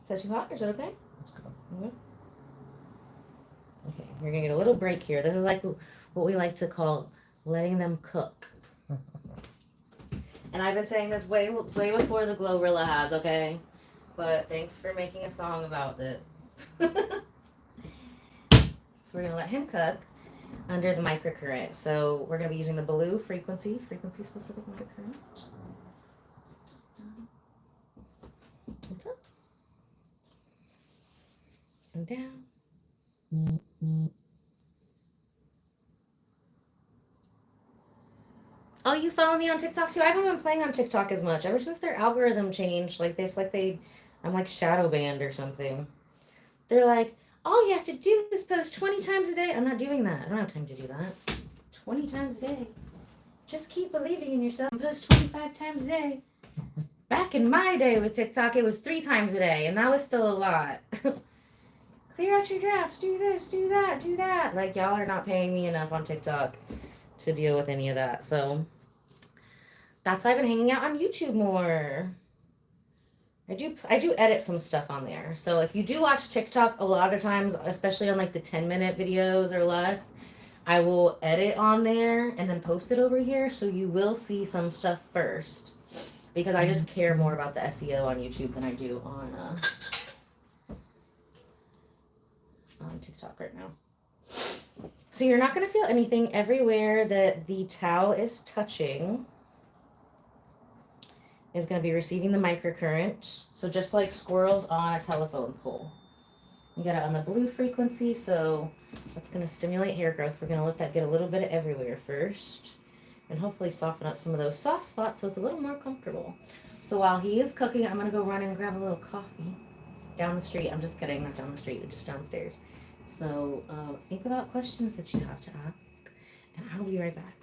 Is that too hot, or is it okay? Okay. Okay, we're gonna get a little break here. This is like what we like to call letting them cook. And I've been saying this way before the Glorilla has, okay? But thanks for making a song about it. So we're gonna let him cook under the microcurrent. So we're gonna be using the blue frequency-specific microcurrent. What's up? And down. Oh, you follow me on TikTok too? I haven't been playing on TikTok as much ever since their algorithm changed. Like this, I'm like shadow banned or something. They're like, all you have to do is post 20 times a day. I'm not doing that. I don't have time to do that. 20 times a day. Just keep believing in yourself and post 25 times a day. Back in my day with TikTok, it was 3 times a day, and that was still a lot. Clear out your drafts, do this, do that, do that. Like, y'all are not paying me enough on TikTok to deal with any of that. So that's why I've been hanging out on YouTube more. I do edit some stuff on there. So if you do watch TikTok a lot of times, especially on like the 10-minute videos or less, I will edit on there and then post it over here. So you will see some stuff first, because I just care more about the SEO on YouTube than I do on TikTok right now. So you're not going to feel anything everywhere that the towel is touching is going to be receiving the microcurrent. So just like squirrels on a telephone pole. You got it on the blue frequency, so that's going to stimulate hair growth. We're going to let that get a little bit of everywhere first, and hopefully soften up some of those soft spots so it's a little more comfortable. So while he is cooking, I'm going to go run and grab a little coffee down the street. I'm just kidding, not down the street, just downstairs. So think about questions that you have to ask, and I'll be right back.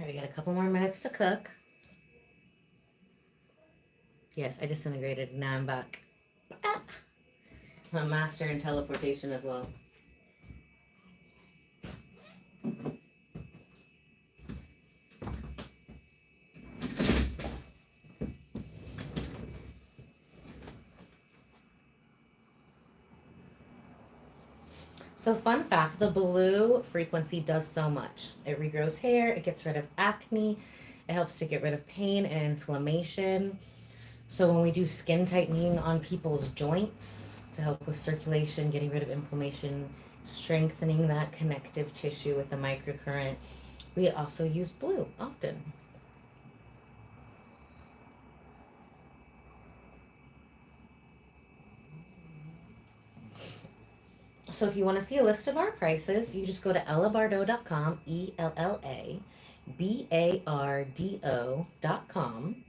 we got a couple more minutes to cook. Yes, I disintegrated. Now I'm back. Ah. I'm a master in teleportation as well. So fun fact, the blue frequency does so much. It regrows hair, it gets rid of acne, it helps to get rid of pain and inflammation. So when we do skin tightening on people's joints to help with circulation, getting rid of inflammation, strengthening that connective tissue with the microcurrent, we also use blue often. So if you want to see a list of our prices, you just go to ellabardo.com, ELLABARDO.com,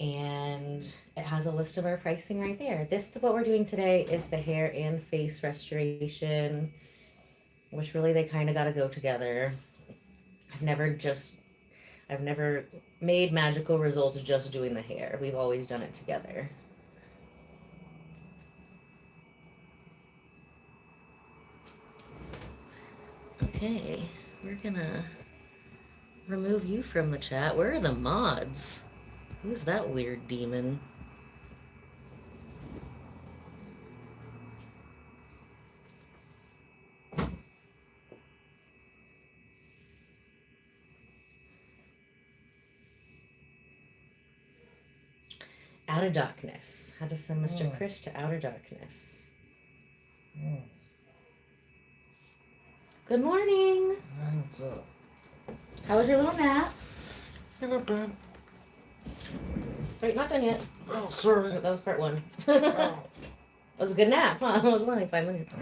and it has a list of our pricing right there. What we're doing today is the hair and face restoration, which really they kind of got to go together. I've never made magical results just doing the hair. We've always done it together. Okay, we're gonna remove you from the chat. Where are the mods? Who's that weird demon? Outer darkness. How to send Mr. Chris to outer darkness. Good morning. What's up? How was your little nap? Not bad. Wait, not done yet. Oh, sorry. Oh, that was part one. That was a good nap, huh? It was only like 5 minutes.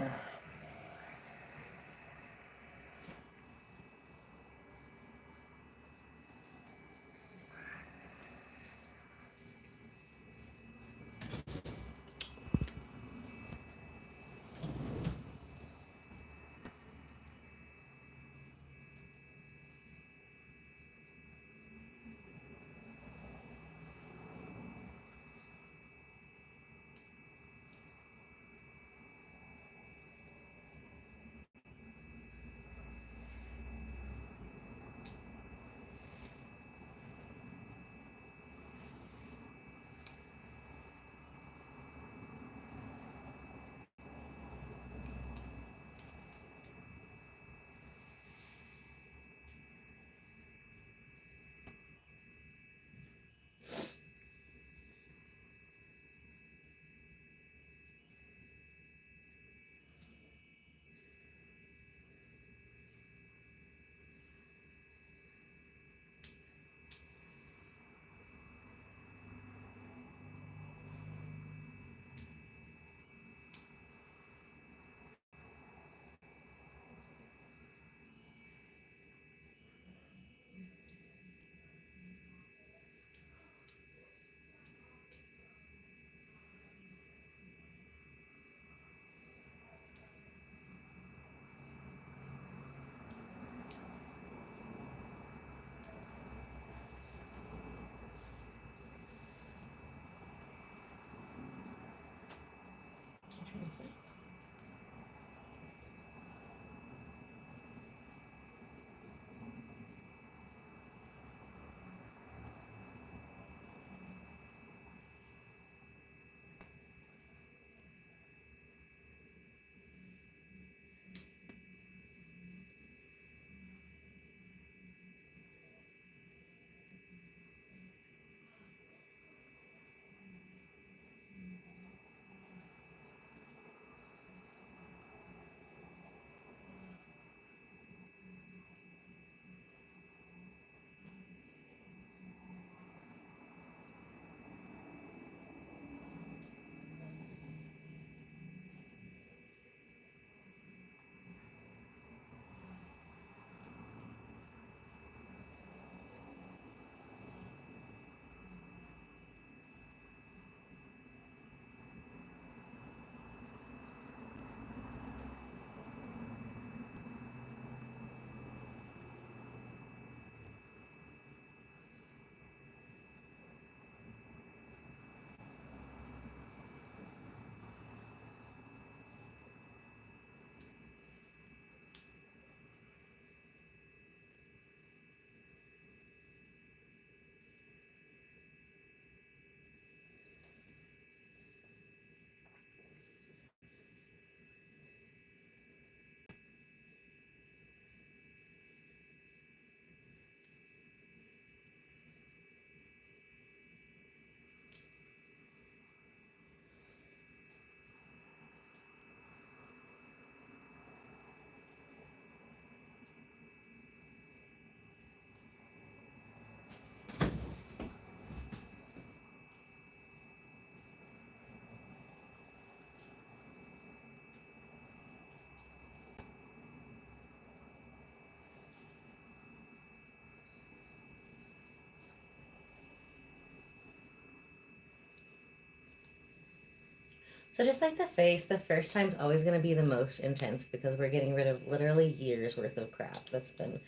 So just like the face, the first time's always going to be the most intense because we're getting rid of literally years worth of crap that's been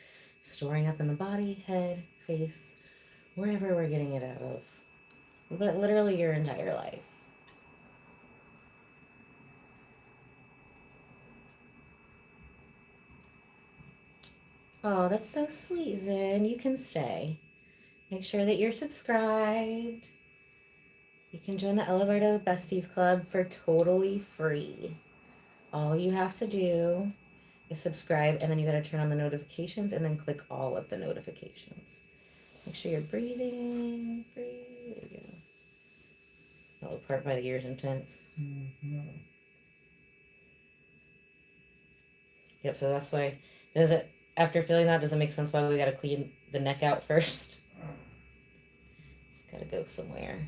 storing up in the body, head, face, wherever we're getting it out of. But literally your entire life. Oh, that's so sweet, Zen. You can stay. Make sure that you're subscribed. You can join the Ella Bardo Besties Club for totally free. All you have to do is subscribe, and then you got to turn on the notifications and then click all of the notifications. Make sure you're breathing. Breathe. There you go. That little part by the ears intense. Mm-hmm. Yep, so that's why, does it, after feeling that, does it make sense why we got to clean the neck out first? It's got to go somewhere.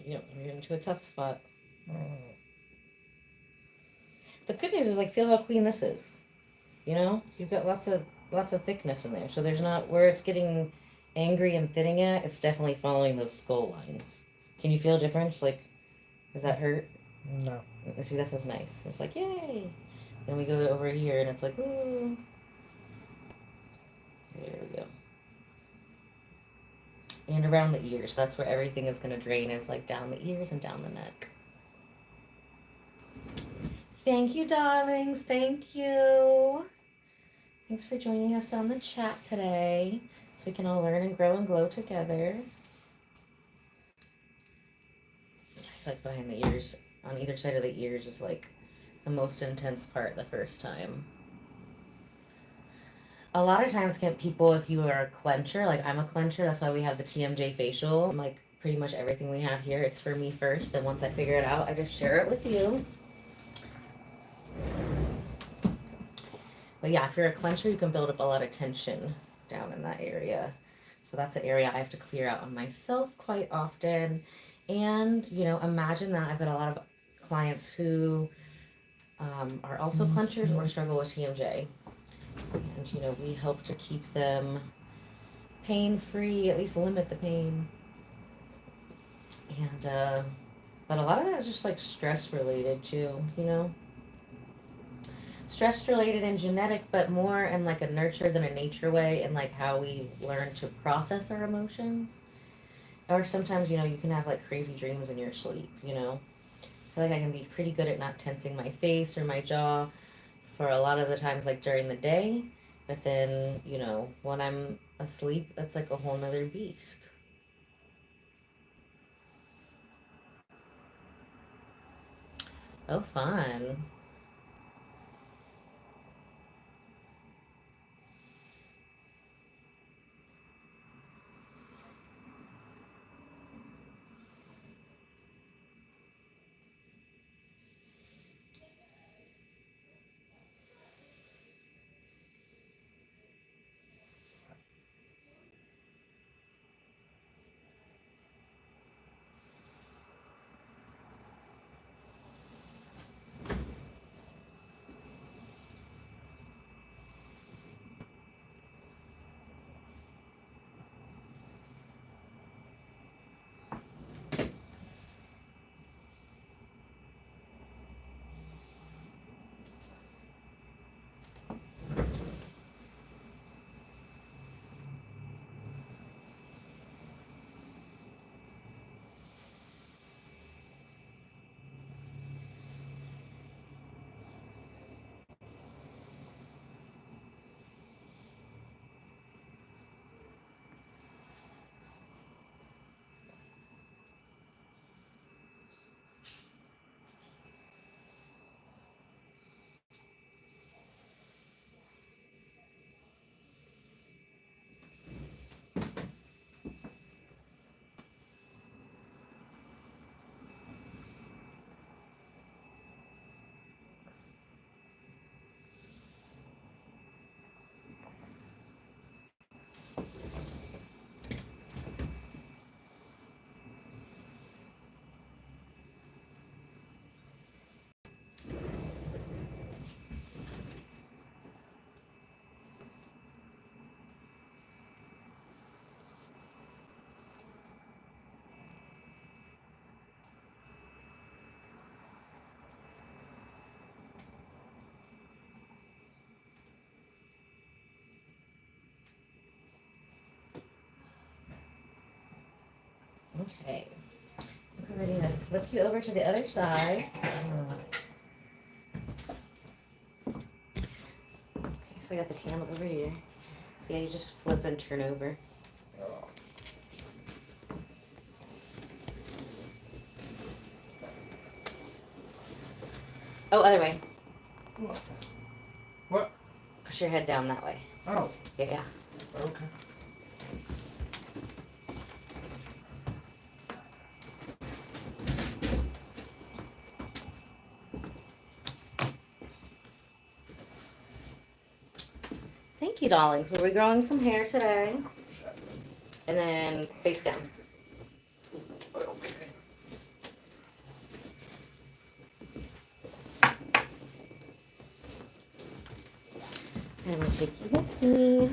Yep, you're into a tough spot. The good news is, like, feel how clean this is. You know, you've got lots of thickness in there, so there's not where it's getting angry and thinning at. It's definitely following those skull lines. Can you feel a difference? Like, does that hurt? No. See, that feels nice. It's like, yay. Then we go over here, and it's like, ooh. There we go. And around the ears. That's where everything is going to drain, is like down the ears and down the neck. Thank you, darlings. Thank you. Thanks for joining us on the chat today so we can all learn and grow and glow together. I feel like behind the ears, on either side of the ears, is like the most intense part the first time. A lot of times, people, if you are a clencher, like I'm a clencher, that's why we have the TMJ facial. Like pretty much everything we have here, it's for me first, and once I figure it out, I just share it with you. But yeah, if you're a clencher, you can build up a lot of tension down in that area. So that's an area I have to clear out on myself quite often. And, you know, imagine that I've got a lot of clients who are also clenchers or struggle with TMJ. And, you know, we help to keep them pain-free, at least limit the pain. And, but a lot of that is just like stress-related too, you know? Stress related and genetic, but more in like a nurture than a nature way, and like how we learn to process our emotions. Or sometimes, you know, you can have like crazy dreams in your sleep, you know. I feel like I can be pretty good at not tensing my face or my jaw for a lot of the times, like during the day. But then, you know, when I'm asleep, that's like a whole nother beast. Oh, fun. Okay. We're ready to flip you over to the other side. Okay, so I got the camera over here. So yeah, you just flip and turn over. Oh, other way. What? Push your head down that way. Oh. Yeah. Okay. Thank you, darlings. We're regrowing some hair today. And then face down. Okay. And I'm going to take you with me.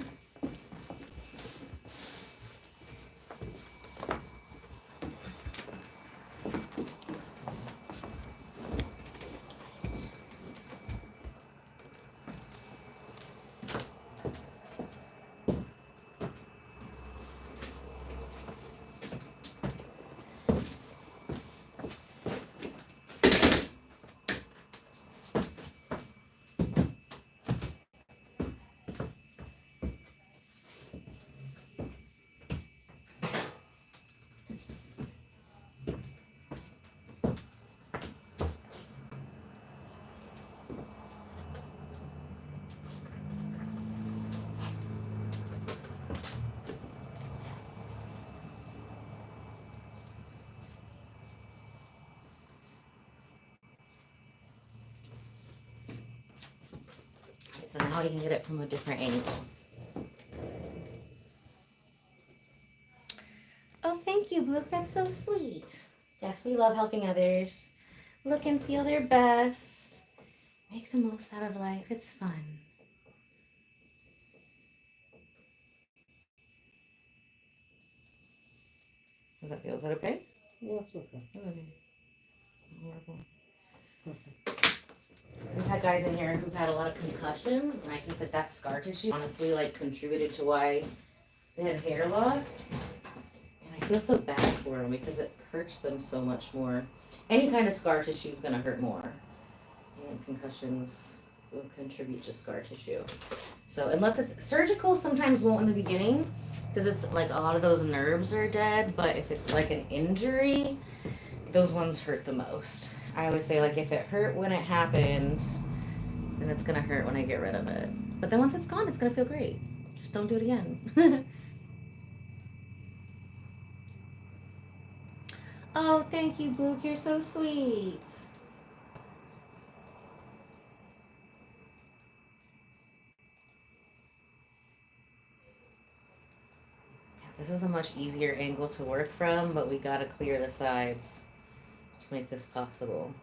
So now you can get it from a different angle. Oh, thank you, Luke. That's so sweet. Yes, we love helping others look and feel their best. Make the most out of life. It's fun. Does that feel? Is that okay? Yeah, it's okay. That's okay. We've had guys in here who've had a lot of concussions, and I think that scar tissue honestly like contributed to why they had hair loss. And I feel so bad for them because it hurts them so much more. Any kind of scar tissue is going to hurt more, and concussions will contribute to scar tissue. So unless it's surgical, sometimes won't in the beginning because it's like a lot of those nerves are dead. But if it's like an injury, those ones hurt the most. I always say, like, if it hurt when it happened, then it's gonna hurt when I get rid of it. But then once it's gone, it's gonna feel great. Just don't do it again. Oh, thank you, Luke. You're so sweet. Yeah, this is a much easier angle to work from, but we gotta clear the sides to make this possible.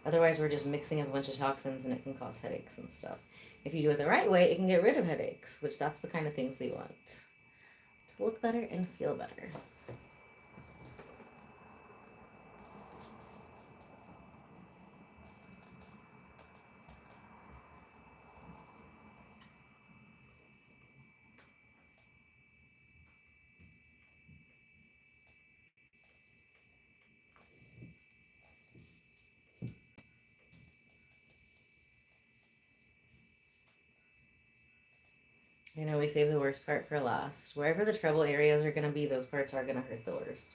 Otherwise, we're just mixing a bunch of toxins and it can cause headaches and stuff. If you do it the right way, it can get rid of headaches, which that's the kind of things we want. To look better and feel better. You know, we save the worst part for last. Wherever the trouble areas are going to be, those parts are going to hurt the worst.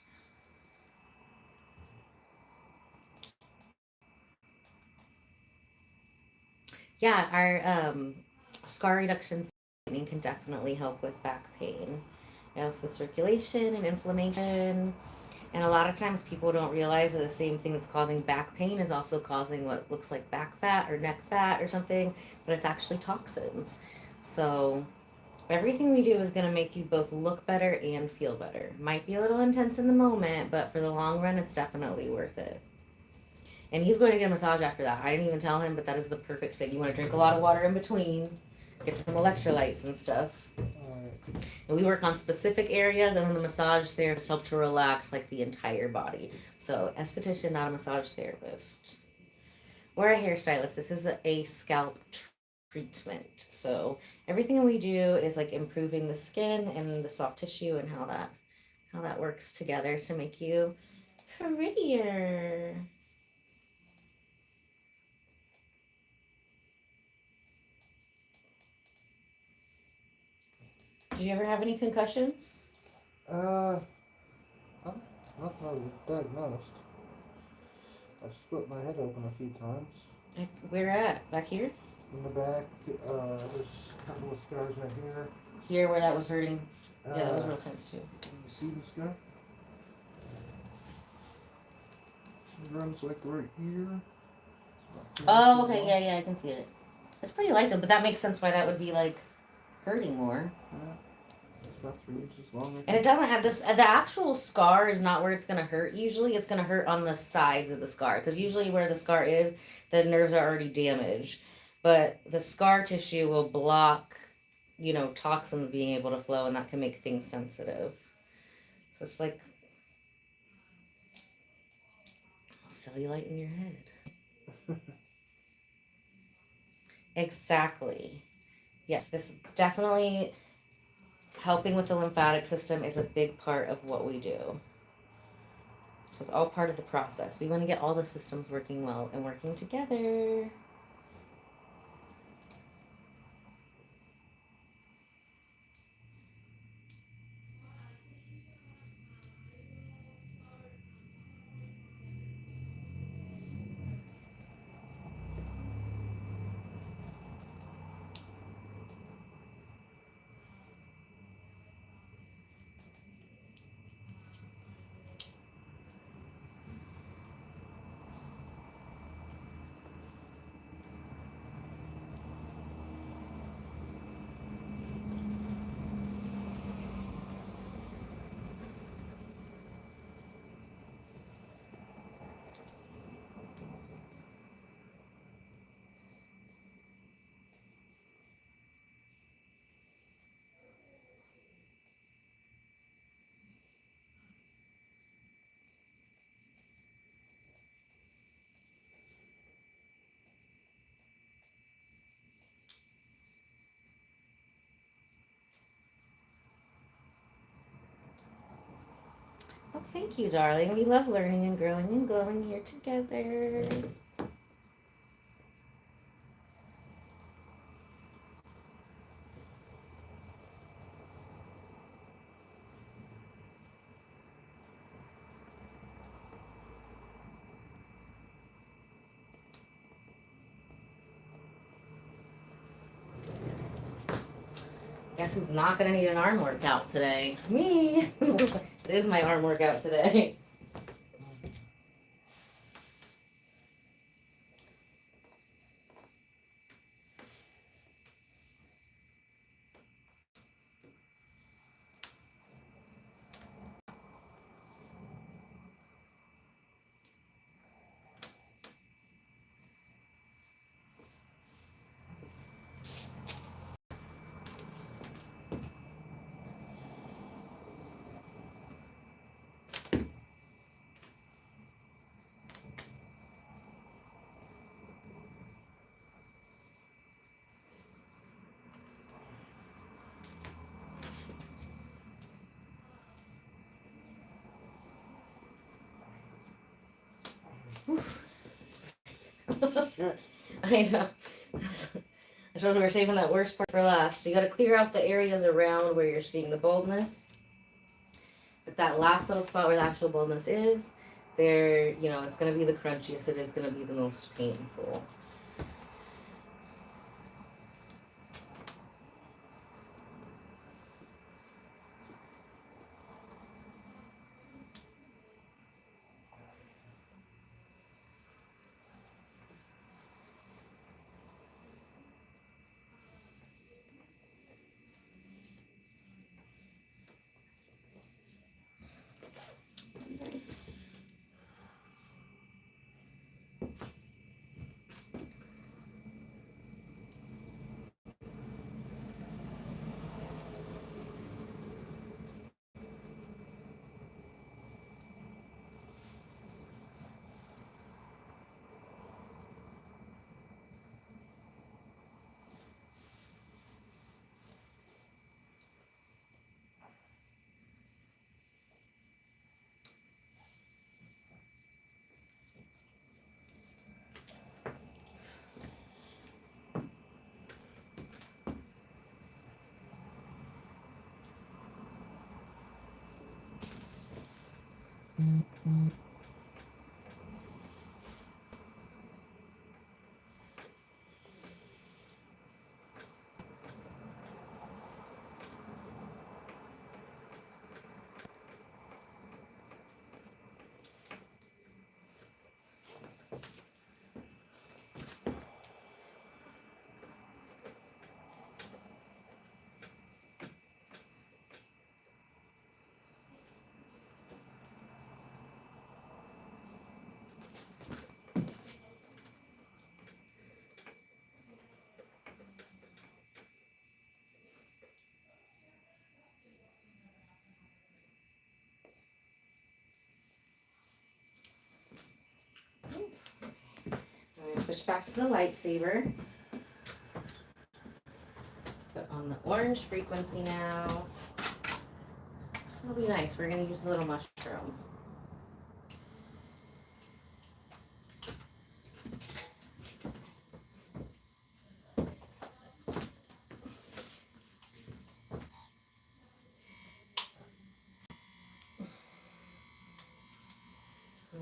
Yeah, our scar reduction can definitely help with back pain. It helps with circulation and inflammation. And a lot of times people don't realize that the same thing that's causing back pain is also causing what looks like back fat or neck fat or something, but it's actually toxins. So everything we do is going to make you both look better and feel better. Might be a little intense in the moment, but for the long run, it's definitely worth it. And he's going to get a massage after that. I didn't even tell him, but that is the perfect thing. You want to drink a lot of water in between, get some electrolytes and stuff. And we work on specific areas, and then the massage therapist help to relax like the entire body. So, esthetician, not a massage therapist. We're a hairstylist. This is a scalp treatment. So everything we do is like improving the skin and the soft tissue and how that how that works together to make you prettier. Did you ever have any concussions? Not that I was diagnosed. I split my head open a few times. Where at? Back here? In the back, there's a couple of scars right here. Here where that was hurting? Yeah, that was real tense too. Can you see the scar? It runs like right here. Oh, okay, yeah, I can see it. It's pretty light though, but that makes sense why that would be like hurting more. Yeah. It's about 3 inches long. And it doesn't have this, the actual scar is not where it's going to hurt. Usually it's going to hurt on the sides of the scar because usually where the scar is, the nerves are already damaged. But the scar tissue will block, you know, toxins being able to flow and that can make things sensitive. So it's like cellulite in your head. Exactly. Yes, this definitely helping with the lymphatic system is a big part of what we do. So it's all part of the process. We want to get all the systems working well and working together. Oh, thank you, darling. We love learning and growing and glowing here together. Guess who's not going to need an arm workout today? Me! This is my arm workout today. I know. I suppose we were saving that worst part for last. So you got to clear out the areas around where you're seeing the baldness. But that last little spot where the actual baldness is, there, you know, it's going to be the crunchiest. It is going to be the most painful. switch back to the lightsaber. Put on the orange frequency now. It's gonna be nice. We're gonna use the little mushroom.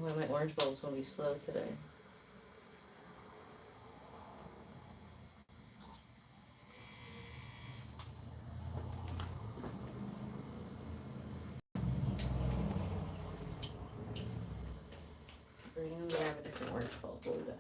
Well, my orange bulb's gonna be slow today. We're gonna grab a different orange bulb. We'll do that.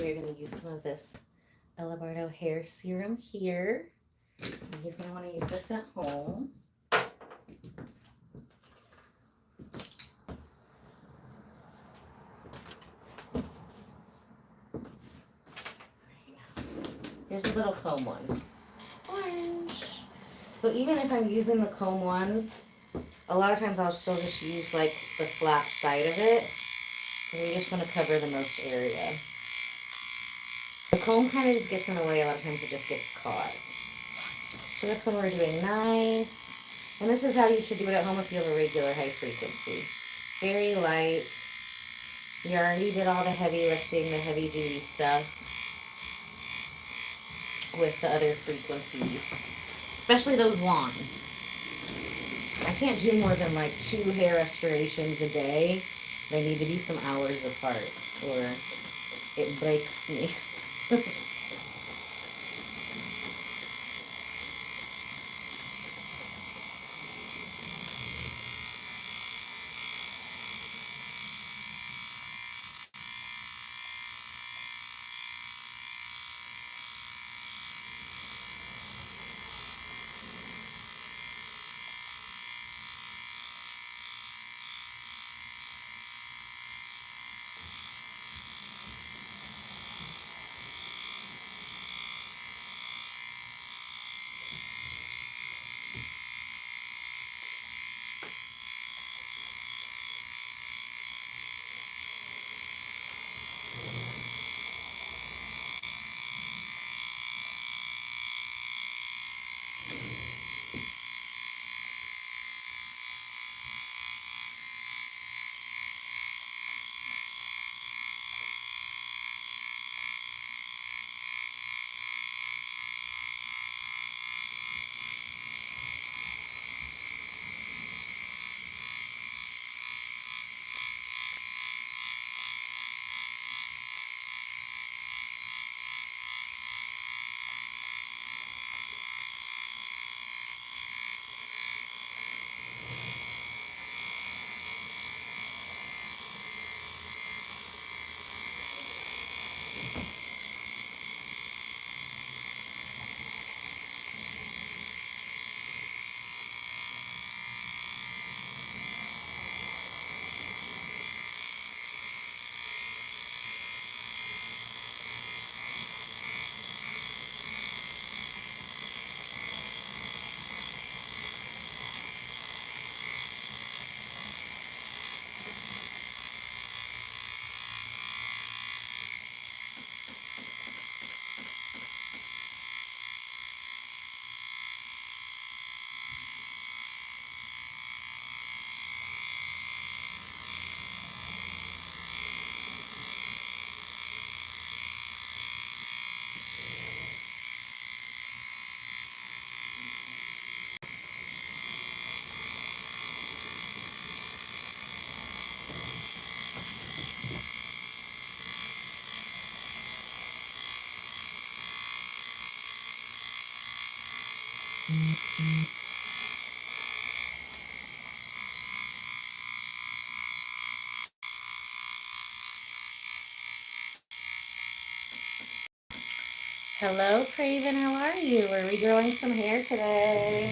We're going to use some of this Ella Bardo hair serum here. And he's going to want to use this at home. Here's a little comb one. Orange. So even if I'm using the comb one, a lot of times I'll still just use like the flat side of it. And we just want to cover the most area. The comb kind of just gets in the way. A lot of times it just gets caught. So this one we're doing 9. And this is how you should do it at home if you have a regular high frequency. Very light. You already did all the heavy lifting, the heavy duty stuff with the other frequencies. Especially those wands. I can't do more than like 2 hair restorations a day. They need to be some hours apart or it breaks me. Hello, Craven. How are you? Are we growing some hair today?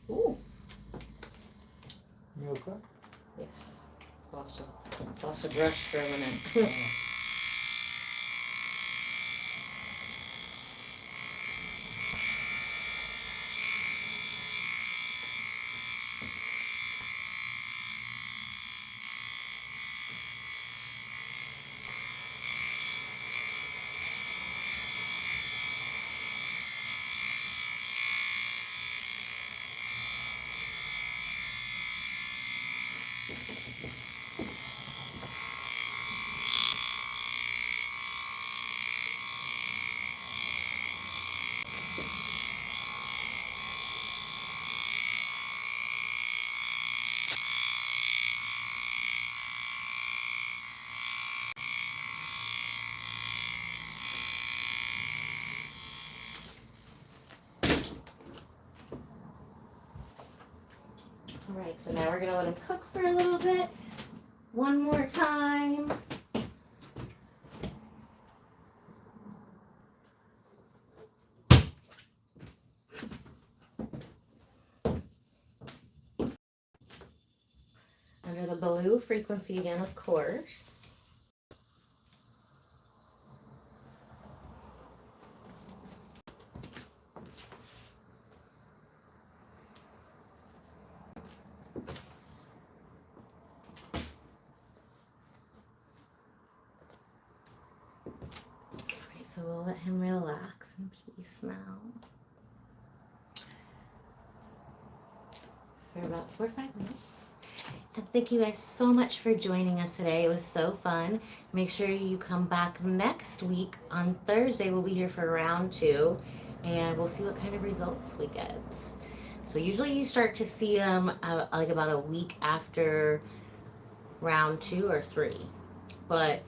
Ooh. You okay? Yes. Lost a brush for a minute. Alright, so now we're going to let them cook for a little bit. One more time. Under the blue frequency again, of course. Alright, so we'll let him relax in peace now. For about 4 or 5 minutes. And thank you guys so much for joining us today. It was so fun. Make sure you come back next week on Thursday. We'll be here for round 2 and we'll see what kind of results we get. So usually you start to see them like about a week after round 2 or 3. But,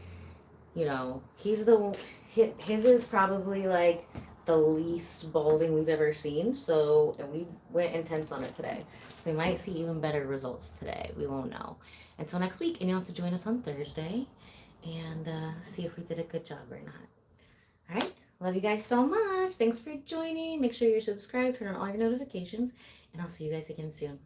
you know, his is probably like the least balding we've ever seen. So, and we went intense on it today. So we might see even better results today. We won't know until next week. And you'll have to join us on Thursday and see if we did a good job or not. All right. Love you guys so much. Thanks for joining. Make sure you're subscribed, turn on all your notifications, and I'll see you guys again soon.